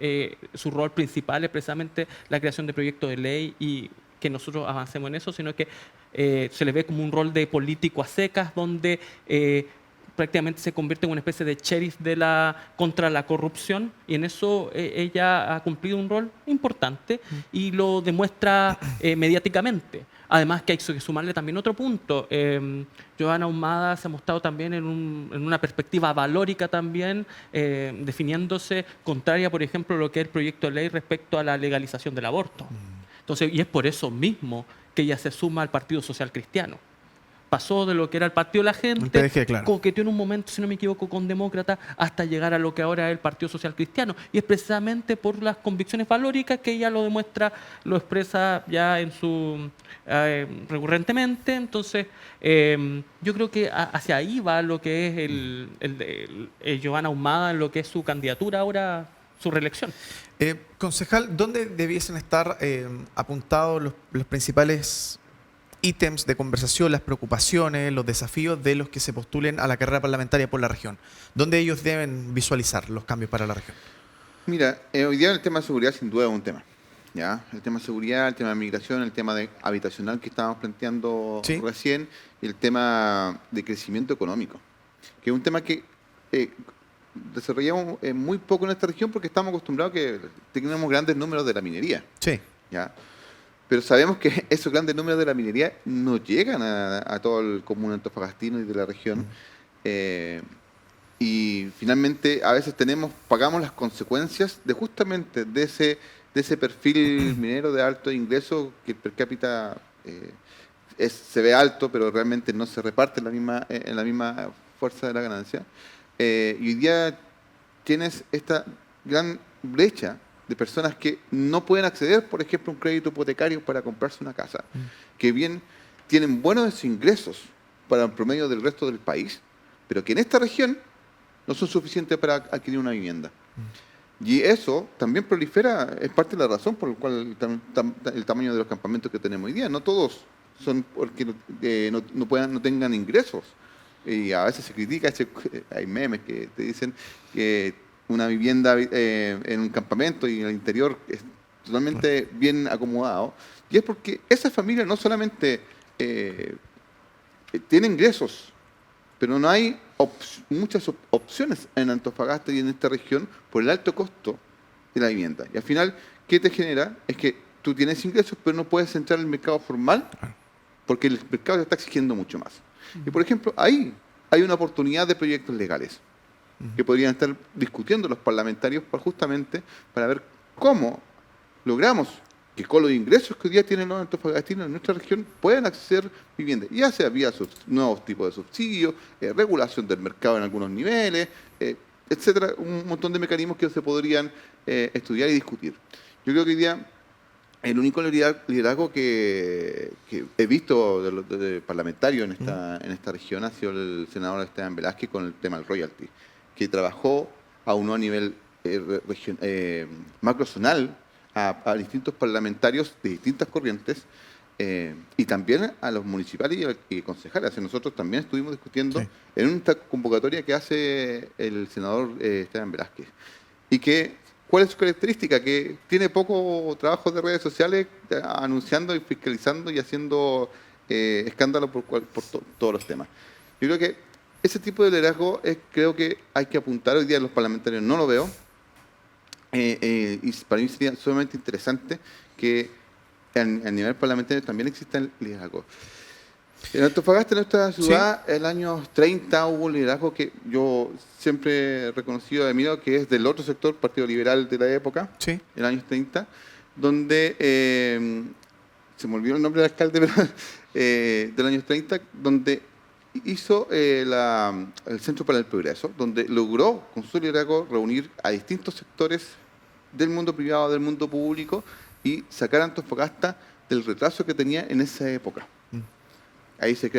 su rol principal es precisamente la creación de proyectos de ley y que nosotros avancemos en eso, sino que se le ve como un rol de político a secas, donde prácticamente se convierte en una especie de sheriff contra la corrupción, y en eso ella ha cumplido un rol importante y lo demuestra mediáticamente. Además que hay que sumarle también otro punto. Johanna Humada se ha mostrado también en una perspectiva valórica también, definiéndose contraria, por ejemplo, a lo que es el proyecto de ley respecto a la legalización del aborto. Entonces, y es por eso mismo que ella se suma al Partido Social Cristiano. pasó de lo que era el Partido de la Gente, El PDG, claro. coqueteó en un momento, si no me equivoco, con Demócrata, hasta llegar a lo que ahora es el Partido Social Cristiano. Y es precisamente por las convicciones valóricas que ella lo demuestra, lo expresa ya en su recurrentemente. Entonces, yo creo que hacia ahí va lo que es el Giovanna Ahumada, en lo que es su candidatura ahora, su reelección. Concejal, ¿dónde debiesen estar apuntados los principales ítems de conversación, las preocupaciones, los desafíos de los que se postulen a la carrera parlamentaria por la región? ¿Dónde ellos deben visualizar los cambios para la región? Mira, hoy día el tema de seguridad sin duda es un tema. ¿Ya? El tema de seguridad, el tema de migración, el tema de habitacional que estábamos planteando Sí. recién, y el tema de crecimiento económico, que es un tema que desarrollamos muy poco en esta región porque estamos acostumbrados a que tenemos grandes números de la minería. Sí. ¿Ya? Pero sabemos que esos grandes números de la minería no llegan a todo el común antofagastino y de la región. Y finalmente a veces pagamos las consecuencias de justamente de ese perfil minero de alto ingreso, que el per cápita se ve alto, pero realmente no se reparte en la misma fuerza de la ganancia. Y hoy día tienes esta gran brecha de personas que no pueden acceder, por ejemplo, a un crédito hipotecario para comprarse una casa, que bien tienen buenos ingresos para el promedio del resto del país, pero que en esta región no son suficientes para adquirir una vivienda. Y eso también prolifera, es parte de la razón por la cual el tamaño de los campamentos que tenemos hoy día. No todos son porque no tengan ingresos. Y a veces se critica, hay memes que te dicen que una vivienda en un campamento y en el interior es totalmente bien acomodado. Y es porque esa familia no solamente tiene ingresos, pero no hay muchas opciones en Antofagasta y en esta región por el alto costo de la vivienda. Y al final, ¿qué te genera? Es que tú tienes ingresos, pero no puedes entrar al mercado formal porque el mercado te está exigiendo mucho más. Y por ejemplo, ahí hay una oportunidad de proyectos legales que podrían estar discutiendo los parlamentarios justamente para ver cómo logramos que con los ingresos que hoy día tienen los antofagastinos en nuestra región puedan acceder a vivienda, ya sea vía nuevos tipos de subsidios, regulación del mercado en algunos niveles, etcétera, un montón de mecanismos que se podrían estudiar y discutir. Yo creo que hoy día el único liderazgo que he visto de parlamentario en esta región ha sido el senador Esteban Velázquez con el tema del royalty, que trabajó aún a nivel macrozonal a distintos parlamentarios de distintas corrientes y también a los municipales y concejales. Nosotros también estuvimos discutiendo en una convocatoria que hace el senador Esteban Velázquez. Y ¿cuál es su característica? Que tiene poco trabajo de redes sociales anunciando y fiscalizando y haciendo escándalo por todos los temas. Yo creo que ese tipo de liderazgo creo que hay que apuntar. Hoy día los parlamentarios no lo veo. Y para mí sería sumamente interesante que a nivel parlamentario también exista el liderazgo. En Antofagasta, en nuestra ciudad, en el año 30 hubo un liderazgo que yo siempre he reconocido y admirado, que es del otro sector, Partido Liberal de la época, en los años 30, donde, se me olvidó el nombre del alcalde, pero de los años 30, donde hizo el Centro para el Progreso, donde logró con su liderazgo reunir a distintos sectores del mundo privado, del mundo público, y sacar a Antofagasta del retraso que tenía en esa época. Ahí se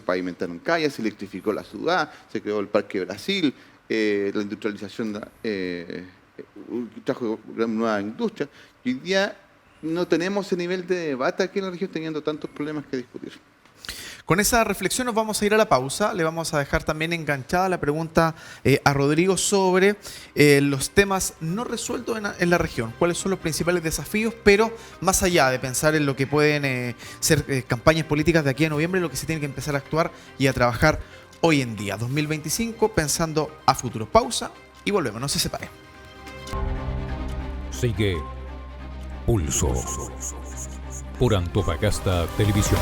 pavimentaron calles, se electrificó la ciudad, se creó el Parque Brasil, la industrialización trajo nueva industria. Y hoy día no tenemos ese nivel de debate aquí en la región, teniendo tantos problemas que discutir. Con esa reflexión nos vamos a ir a la pausa. Le vamos a dejar también enganchada la pregunta a Rodrigo sobre los temas no resueltos en la región. ¿Cuáles son los principales desafíos? Pero más allá de pensar en lo que pueden ser campañas políticas de aquí a noviembre, lo que se tiene que empezar a actuar y a trabajar hoy en día, 2025, pensando a futuro. Pausa y volvemos. No se separen. Sigue Pulso por Antofagasta Televisión.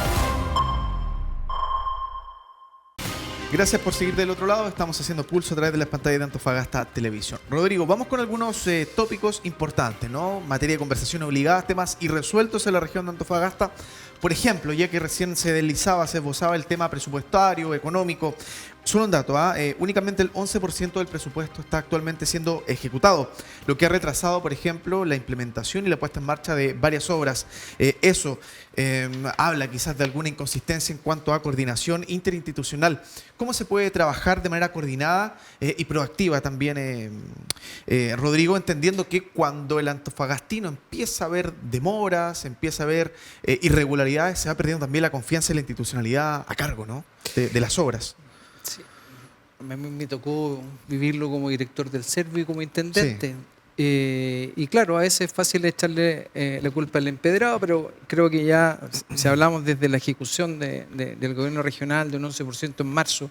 Gracias por seguir del otro lado. Estamos haciendo Pulso a través de las pantallas de Antofagasta Televisión. Rodrigo, vamos con algunos tópicos importantes, ¿no? Materia de conversación obligada, temas irresueltos en la región de Antofagasta. Por ejemplo, ya que recién se deslizaba, se esbozaba el tema presupuestario, económico. Solo un dato, únicamente el 11% del presupuesto está actualmente siendo ejecutado, lo que ha retrasado, por ejemplo, la implementación y la puesta en marcha de varias obras. Eso habla quizás de alguna inconsistencia en cuanto a coordinación interinstitucional. ¿Cómo se puede trabajar de manera coordinada y proactiva también, Rodrigo, entendiendo que cuando el antofagastino empieza a ver demoras, empieza a ver irregularidades, se va perdiendo también la confianza en la institucionalidad a cargo, ¿no? de las obras? Sí. A mí me tocó vivirlo como director del Servi y como intendente. Sí. Y claro, a veces es fácil echarle la culpa al empedrado, pero creo que ya, si hablamos desde la ejecución del gobierno regional de un 11% en marzo,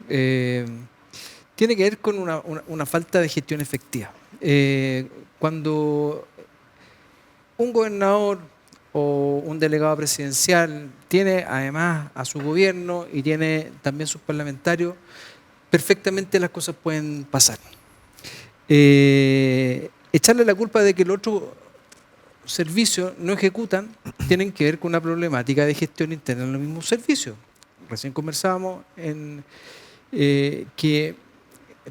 tiene que ver con una falta de gestión efectiva. Cuando un gobernador o un delegado presidencial tiene además a su gobierno y tiene también sus parlamentarios, perfectamente las cosas pueden pasar. Echarle la culpa de que el otro servicio no ejecutan tienen que ver con una problemática de gestión interna en los mismos servicios. Recién conversábamos en que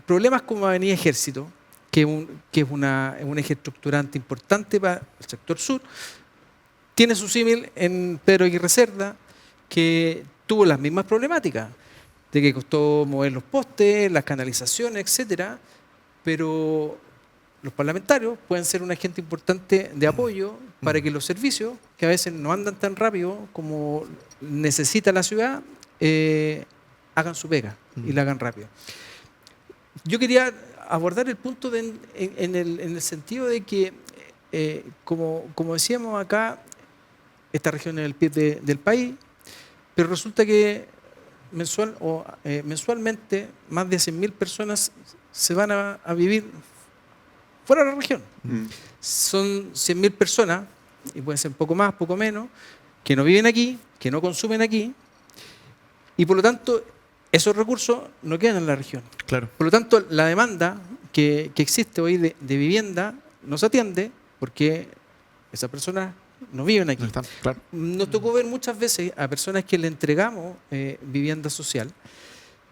problemas como Avenida Ejército, que es un eje estructurante importante para el sector sur, tiene su símil en Pedro Aguirre Cerda, que tuvo las mismas problemáticas, de que costó mover los postes, las canalizaciones, etcétera, pero los parlamentarios pueden ser un agente importante de apoyo para que los servicios, que a veces no andan tan rápido como necesita la ciudad, hagan su pega y la hagan rápido. Yo quería abordar el punto en el sentido de que, como decíamos acá, esta región es el PIB del país, pero resulta que mensualmente más de 100.000 personas se van a vivir fuera de la región. Son 100.000 personas, y pueden ser poco más, poco menos, que no viven aquí, que no consumen aquí, y por lo tanto esos recursos no quedan en la región. Claro. Por lo tanto, la demanda que existe hoy de vivienda no se atiende porque esas personas no viven aquí. No están, claro. Nos tocó ver muchas veces a personas que le entregamos vivienda social,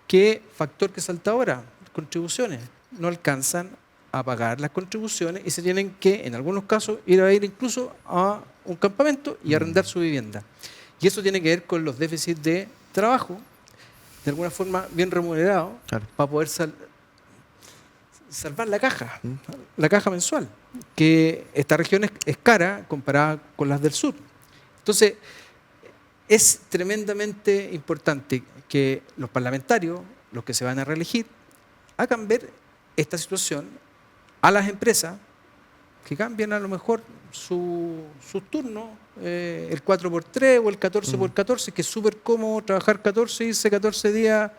que factor que salta ahora, contribuciones, no alcanzan a pagar las contribuciones y se tienen que, en algunos casos, ir incluso a un campamento y arrendar su vivienda. Y eso tiene que ver con los déficits de trabajo, de alguna forma bien remunerado, claro, para poder salvar la caja mensual, que esta región es cara comparada con las del sur. Entonces, es tremendamente importante que los parlamentarios, los que se van a reelegir, hagan ver esta situación a las empresas, que cambien a lo mejor sus turnos, el 4x3 o el 14x14, que es súper cómodo trabajar 14 e irse 14 días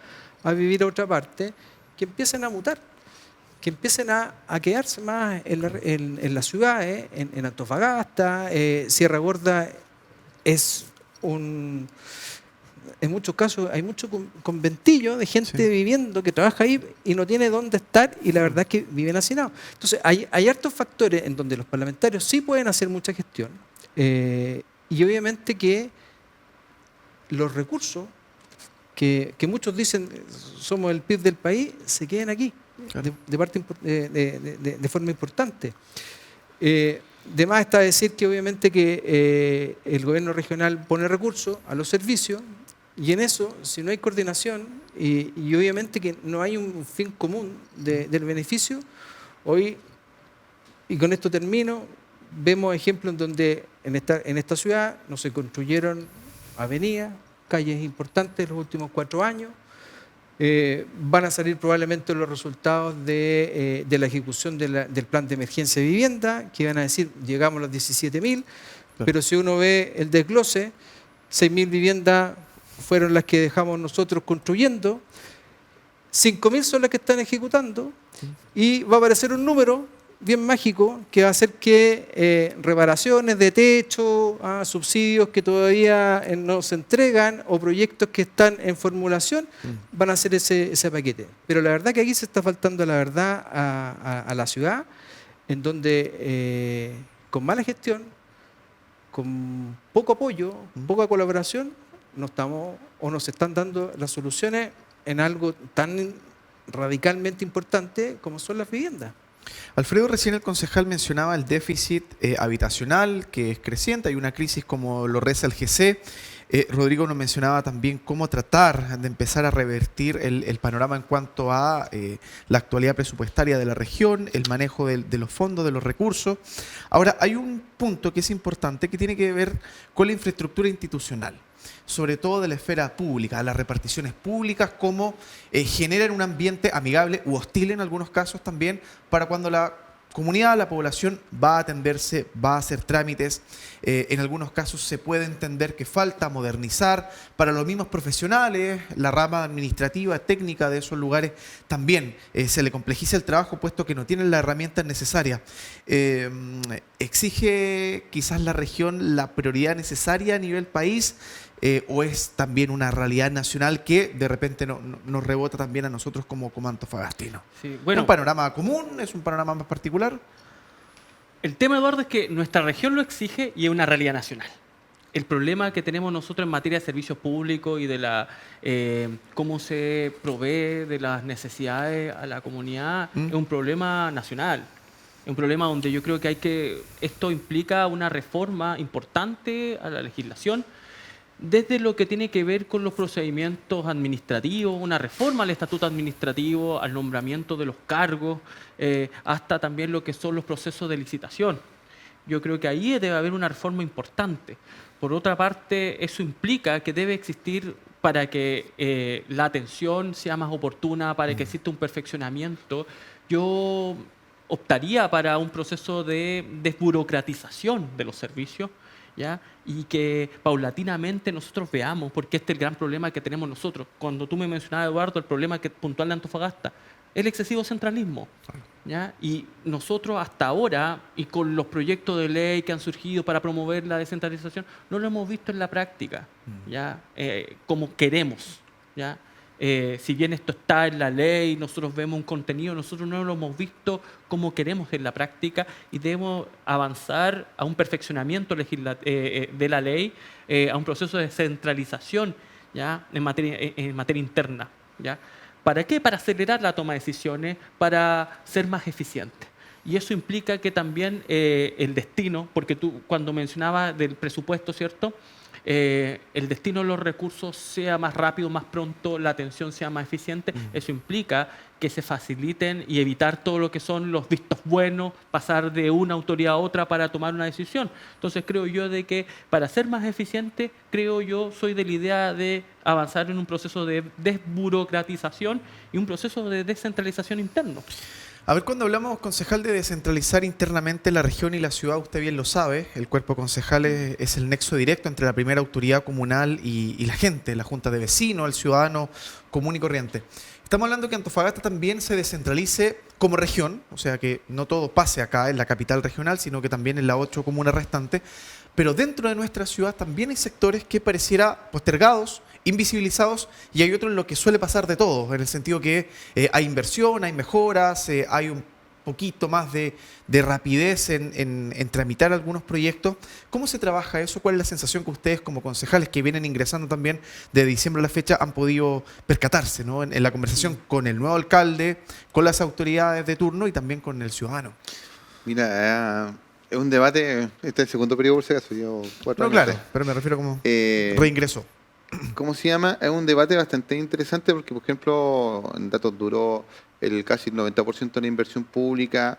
a vivir a otra parte, que empiecen a mutar, que empiecen a quedarse más en las ciudades, en Antofagasta. Sierra Gorda es en muchos casos hay mucho conventillo de gente viviendo que trabaja ahí y no tiene dónde estar, y la verdad es que viven hacinados. Entonces hay hartos factores en donde los parlamentarios sí pueden hacer mucha gestión, y obviamente que los recursos que muchos dicen somos el PIB del país se queden aquí, claro, de forma importante. De más está decir que obviamente que el gobierno regional pone recursos a los servicios, y en eso, si no hay coordinación y obviamente que no hay un fin común del beneficio, hoy, y con esto termino, vemos ejemplos en donde en esta ciudad no se construyeron avenidas, calles importantes en los últimos 4 años. Van a salir probablemente los resultados de la ejecución del plan de emergencia de vivienda, que van a decir, llegamos a los 17.000, claro, pero si uno ve el desglose, 6.000 viviendas fueron las que dejamos nosotros construyendo, 5.000 son las que están ejecutando, y va a aparecer un número bien mágico que va a hacer que reparaciones de techo, subsidios que todavía no se entregan o proyectos que están en formulación van a hacer ese paquete. Pero la verdad que aquí se está faltando la verdad a la ciudad, en donde con mala gestión, con poco apoyo, poca colaboración, no estamos o nos están dando las soluciones en algo tan radicalmente importante como son las viviendas. Alfredo, recién el concejal mencionaba el déficit habitacional, que es creciente, hay una crisis como lo reza el GC. Rodrigo nos mencionaba también cómo tratar de empezar a revertir el panorama en cuanto a la actualidad presupuestaria de la región, el manejo de los fondos, de los recursos. Ahora, hay un punto que es importante que tiene que ver con la infraestructura institucional, sobre todo de la esfera pública, las reparticiones públicas, cómo generan un ambiente amigable u hostil en algunos casos también para cuando la comunidad, la población va a atenderse, va a hacer trámites. En algunos casos se puede entender que falta modernizar. Para los mismos profesionales, la rama administrativa, técnica de esos lugares también se le complejiza el trabajo puesto que no tienen las herramientas necesarias. ¿Exige quizás la región la prioridad necesaria a nivel país? ¿O es también una realidad nacional que de repente nos rebota también a nosotros como antofagastinos? Sí, bueno, ¿Es un panorama común? ¿Es un panorama más particular? el tema, Eduardo, es que nuestra región lo exige y es una realidad nacional. El problema que tenemos nosotros en materia de servicios públicos y de cómo se provee de las necesidades a la comunidad es un problema nacional. Es un problema donde yo creo que esto implica una reforma importante a la legislación, desde lo que tiene que ver con los procedimientos administrativos, una reforma al estatuto administrativo, al nombramiento de los cargos, hasta también lo que son los procesos de licitación. Yo creo que ahí debe haber una reforma importante. Por otra parte, eso implica que debe existir, para que la atención sea más oportuna, para que exista un perfeccionamiento, yo optaría para un proceso de desburocratización de los servicios, ¿ya? Y que paulatinamente nosotros veamos, porque este es el gran problema que tenemos nosotros. Cuando tú me mencionabas, Eduardo, el problema puntual de Antofagasta, el excesivo centralismo, ¿ya? Y nosotros hasta ahora, y con los proyectos de ley que han surgido para promover la descentralización, no lo hemos visto en la práctica, ¿ya? Como queremos, ¿ya? Si bien esto está en la ley, nosotros vemos un contenido, nosotros no lo hemos visto como queremos en la práctica y debemos avanzar a un perfeccionamiento de la ley, a un proceso de descentralización, ¿ya? En materia interna, ¿ya? ¿Para qué? Para acelerar la toma de decisiones, para ser más eficientes. Y eso implica que también el destino, porque tú cuando mencionabas del presupuesto, ¿cierto? El destino de los recursos sea más rápido, más pronto, la atención sea más eficiente. Eso implica que se faciliten y evitar todo lo que son los vistos buenos, pasar de una autoridad a otra para tomar una decisión. Entonces creo yo de que para ser más eficiente, soy de la idea de avanzar en un proceso de desburocratización y un proceso de descentralización interno. A ver, cuando hablamos, concejal, de descentralizar internamente la región y la ciudad, usted bien lo sabe, el cuerpo concejal es el nexo directo entre la primera autoridad comunal y la gente, la junta de vecinos, el ciudadano común y corriente. Estamos hablando que Antofagasta también se descentralice como región, o sea que no todo pase acá en la capital regional, sino que también en las 8 comunas restantes, pero dentro de nuestra ciudad también hay sectores que pareciera postergados, invisibilizados, y hay otros en lo que suele pasar de todo, en el sentido que hay inversión, hay mejoras, hay un poquito más de rapidez en tramitar algunos proyectos. ¿Cómo se trabaja eso? ¿Cuál es la sensación que ustedes como concejales que vienen ingresando también de diciembre a la fecha han podido percatarse, ¿no? en la conversación con el nuevo alcalde, con las autoridades de turno y también con el ciudadano? Mira, es un debate, este es el segundo periodo por si acaso, yo 4 No, años. claro, pero me refiero como reingreso. ¿Cómo se llama? Es un debate bastante interesante porque, por ejemplo, en datos duros, casi el 90% de la inversión pública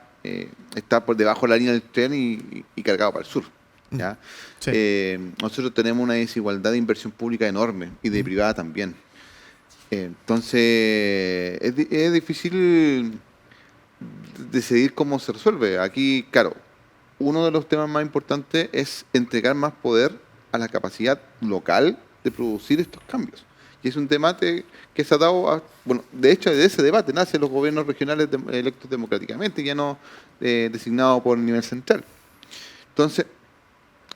está por debajo de la línea del tren y cargado para el sur, ¿ya? Sí. Nosotros tenemos una desigualdad de inversión pública enorme y de privada también. Entonces, es difícil decidir cómo se resuelve. Aquí, claro, uno de los temas más importantes es entregar más poder a la capacidad local de producir estos cambios. Y es un debate que se ha dado, bueno, de hecho de ese debate nacen los gobiernos regionales electos democráticamente, ya no designados por el nivel central. Entonces,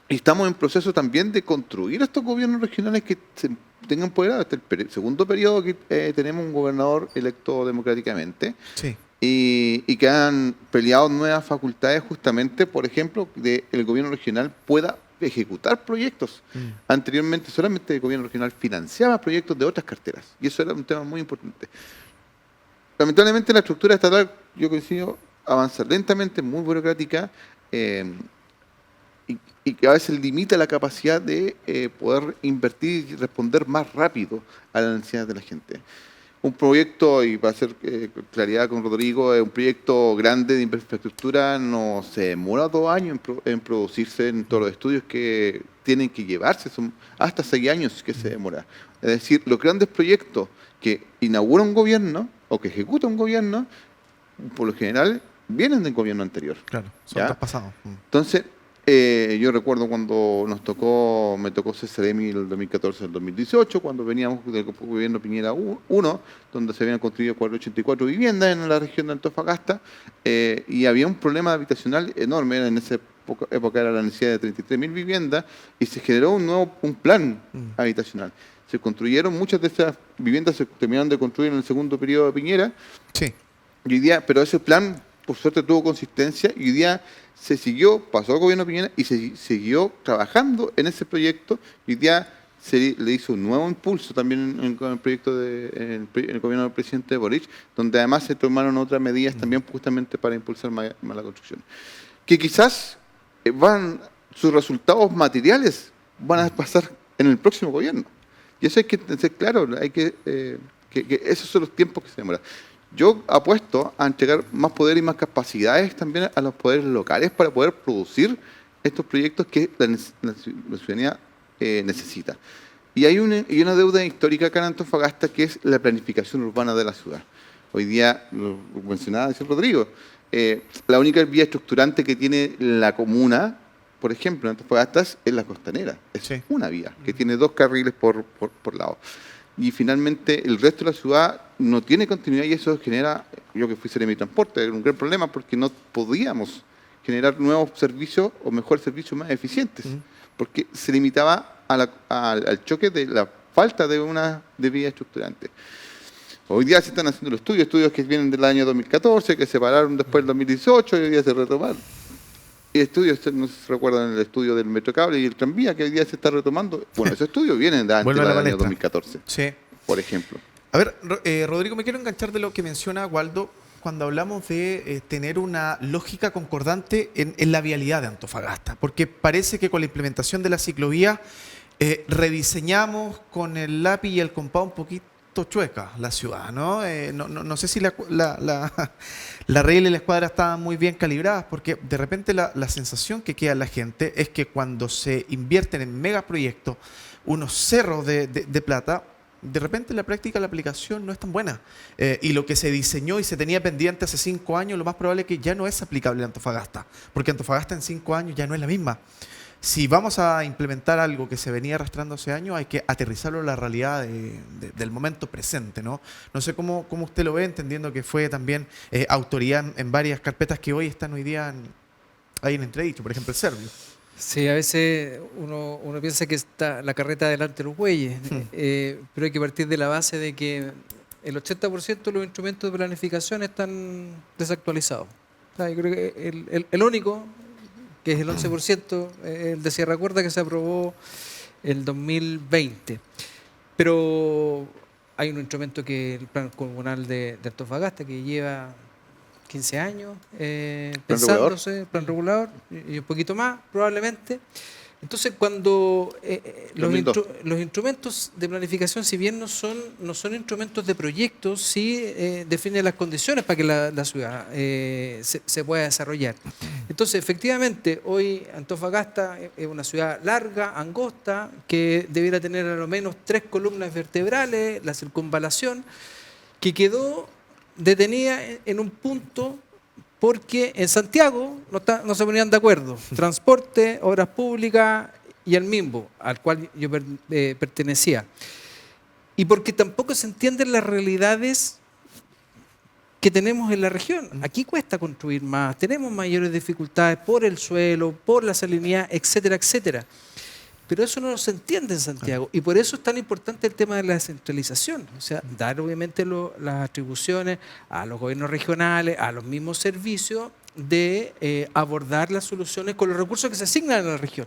estamos en proceso también de construir estos gobiernos regionales que se tengan poder. Hasta el segundo periodo que tenemos un gobernador electo democráticamente. Sí. Y que han peleado nuevas facultades justamente, por ejemplo, de el gobierno regional pueda ejecutar proyectos. Anteriormente solamente el gobierno regional financiaba proyectos de otras carteras y eso era un tema muy importante. Lamentablemente la estructura estatal, yo coincido, avanza lentamente, muy burocrática y que a veces limita la capacidad de poder invertir y responder más rápido a las necesidades de la gente. Un proyecto, y para hacer claridad con Rodrigo, es un proyecto grande de infraestructura, no se demora 2 años en producirse en todos los estudios que tienen que llevarse, son hasta 6 años que se demora. Es decir, los grandes proyectos que inaugura un gobierno o que ejecuta un gobierno, por lo general, vienen del gobierno anterior. Claro, son ¿Ya? traspasados. Entonces, yo recuerdo cuando me tocó CCDMI el 2014 al 2018, cuando veníamos del gobierno Piñera 1, donde se habían construido 484 viviendas en la región de Antofagasta, y había un problema habitacional enorme. En esa época era la necesidad de 33.000 viviendas, y se generó un plan habitacional. Se construyeron, muchas de esas viviendas se terminaron de construir en el segundo periodo de Piñera, Sí. y hoy día, pero ese plan, por suerte, tuvo consistencia, y hoy día se siguió, pasó al gobierno Piñera y se siguió trabajando en ese proyecto. Y hoy día se le hizo un nuevo impulso también en el proyecto en el gobierno del presidente Boric, donde además se tomaron otras medidas también justamente para impulsar más la construcción. Que quizás sus resultados materiales van a pasar en el próximo gobierno. Y eso hay que ser claro, hay que esos son los tiempos que se demoran. Yo apuesto a entregar más poder y más capacidades también a los poderes locales para poder producir estos proyectos que la ciudadanía necesita. Y hay una deuda histórica acá en Antofagasta, que es la planificación urbana de la ciudad. Hoy día, lo mencionaba decía Rodrigo, la única vía estructurante que tiene la comuna, por ejemplo, en Antofagasta, es la costanera. Es una vía que tiene 2 carriles por lado. Y finalmente el resto de la ciudad no tiene continuidad, y eso genera, yo que fui Seremi Transporte, era un gran problema porque no podíamos generar nuevos servicios o mejores servicios más eficientes, porque se limitaba al choque de la falta de vía estructurante. Hoy día se están haciendo los estudios que vienen del año 2014, que se pararon después del 2018 y hoy día se retomaron. Y estudios, no sé si se recuerdan el estudio del Metrocable y el tranvía, que hoy día se está retomando. Bueno, esos estudios vienen de antes del año 2014, Sí. por ejemplo. A ver, Rodrigo, me quiero enganchar de lo que menciona Waldo cuando hablamos de tener una lógica concordante en la vialidad de Antofagasta, porque parece que con la implementación de la ciclovía rediseñamos con el lápiz y el compás un poquito chueca la ciudad, ¿no? No sé si la regla y la escuadra estaban muy bien calibradas, porque de repente la sensación que queda en la gente es que cuando se invierten en megaproyectos, unos cerros de plata, de repente en la práctica la aplicación no es tan buena. Y lo que se diseñó y se tenía pendiente hace 5 años, lo más probable es que ya no es aplicable en Antofagasta, porque Antofagasta en 5 años ya no es la misma. Si vamos a implementar algo que se venía arrastrando hace años, hay que aterrizarlo a la realidad del momento presente, ¿no? No sé cómo usted lo ve, entendiendo que fue también autoridad en varias carpetas que hoy están ahí en entredicho, por ejemplo el Servio. Sí, a veces uno piensa que está la carreta delante de los bueyes, pero hay que partir de la base de que el 80% de los instrumentos de planificación están desactualizados. O sea, yo creo que el único, que es el 11%, el de Sierra Cuerda, que se aprobó el 2020. Pero hay un instrumento que es el Plan Comunal de Antofagasta, que lleva 15 años pensándose, plan regulador, y un poquito más probablemente. Entonces, cuando los instrumentos de planificación, si bien no son instrumentos de proyectos, sí definen las condiciones para que la ciudad se pueda desarrollar. Entonces, efectivamente, hoy Antofagasta es una ciudad larga, angosta, que debiera tener a lo menos 3 columnas vertebrales, la circunvalación, que quedó detenida en un punto porque en Santiago no se ponían de acuerdo. Transporte, obras públicas y el MIMBO, al cual yo pertenecía. y porque tampoco se entienden las realidades que tenemos en la región. Aquí cuesta construir más, tenemos mayores dificultades por el suelo, por la salinidad, etcétera, etcétera. Pero eso no se entiende en Santiago y por eso es tan importante el tema de la descentralización. O sea, dar obviamente las atribuciones a los gobiernos regionales, a los mismos servicios, de abordar las soluciones con los recursos que se asignan a la región.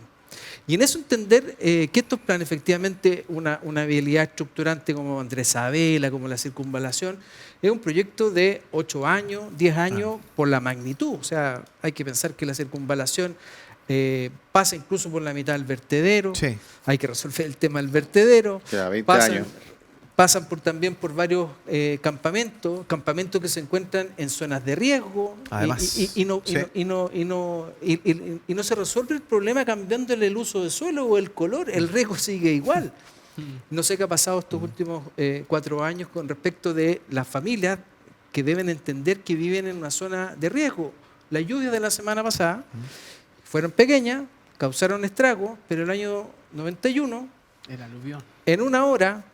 Y en eso entender que estos planes, efectivamente, una vialidad estructurante como Andrés Sabela, como la circunvalación, es un proyecto de 8 años, 10 años por la magnitud. O sea, hay que pensar que la circunvalación pasa incluso por la mitad del vertedero. Sí. Hay que resolver el tema del vertedero. O sea, 20 años. Pasan también por varios campamentos que se encuentran en zonas de riesgo. Además, y no se resuelve el problema cambiándole el uso de suelo o el color, el riesgo sigue igual. No sé qué ha pasado estos últimos 4 años con respecto de las familias que deben entender que viven en una zona de riesgo. Las lluvias de la semana pasada fueron pequeñas, causaron estragos, pero el año 91, el aluvión, en una hora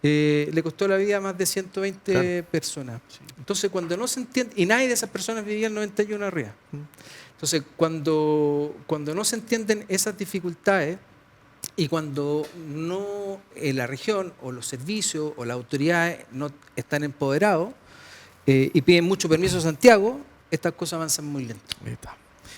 le costó la vida a más de 120 personas. Sí. Entonces, cuando no se entiende, y nadie de esas personas vivía en 91 arriba. Entonces, cuando no se entienden esas dificultades y cuando no la región o los servicios o las autoridades no están empoderados y piden mucho permiso a Santiago, estas cosas avanzan muy lento.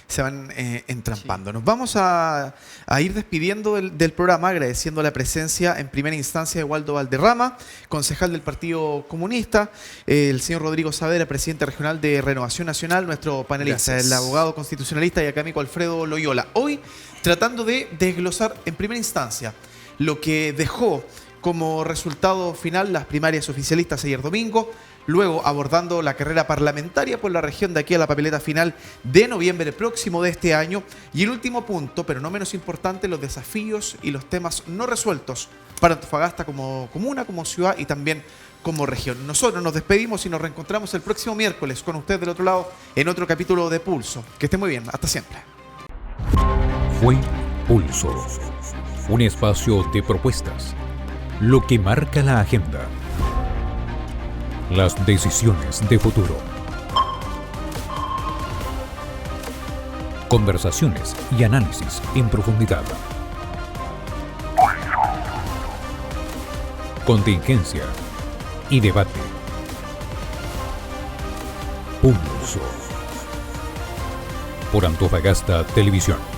Se van entrampando. Sí. Nos vamos a ir despidiendo del programa, agradeciendo la presencia en primera instancia de Waldo Valderrama, concejal del Partido Comunista, el señor Rodrigo Saavedra, presidente regional de Renovación Nacional, nuestro panelista, el abogado constitucionalista y académico Alfredo Loyola. Hoy tratando de desglosar en primera instancia lo que dejó como resultado final las primarias oficialistas ayer domingo, luego abordando la carrera parlamentaria por la región de aquí a la papeleta final de noviembre próximo de este año, y el último punto, pero no menos importante, los desafíos y los temas no resueltos para Antofagasta como comuna, como ciudad y también como región. Nosotros nos despedimos y nos reencontramos el próximo miércoles con usted del otro lado en otro capítulo de Pulso. Que esté muy bien, hasta siempre. Fue Pulso, un espacio de propuestas, lo que marca la agenda. Las decisiones de futuro. Conversaciones y análisis en profundidad. Contingencia y debate. Pulso. Por Antofagasta Televisión.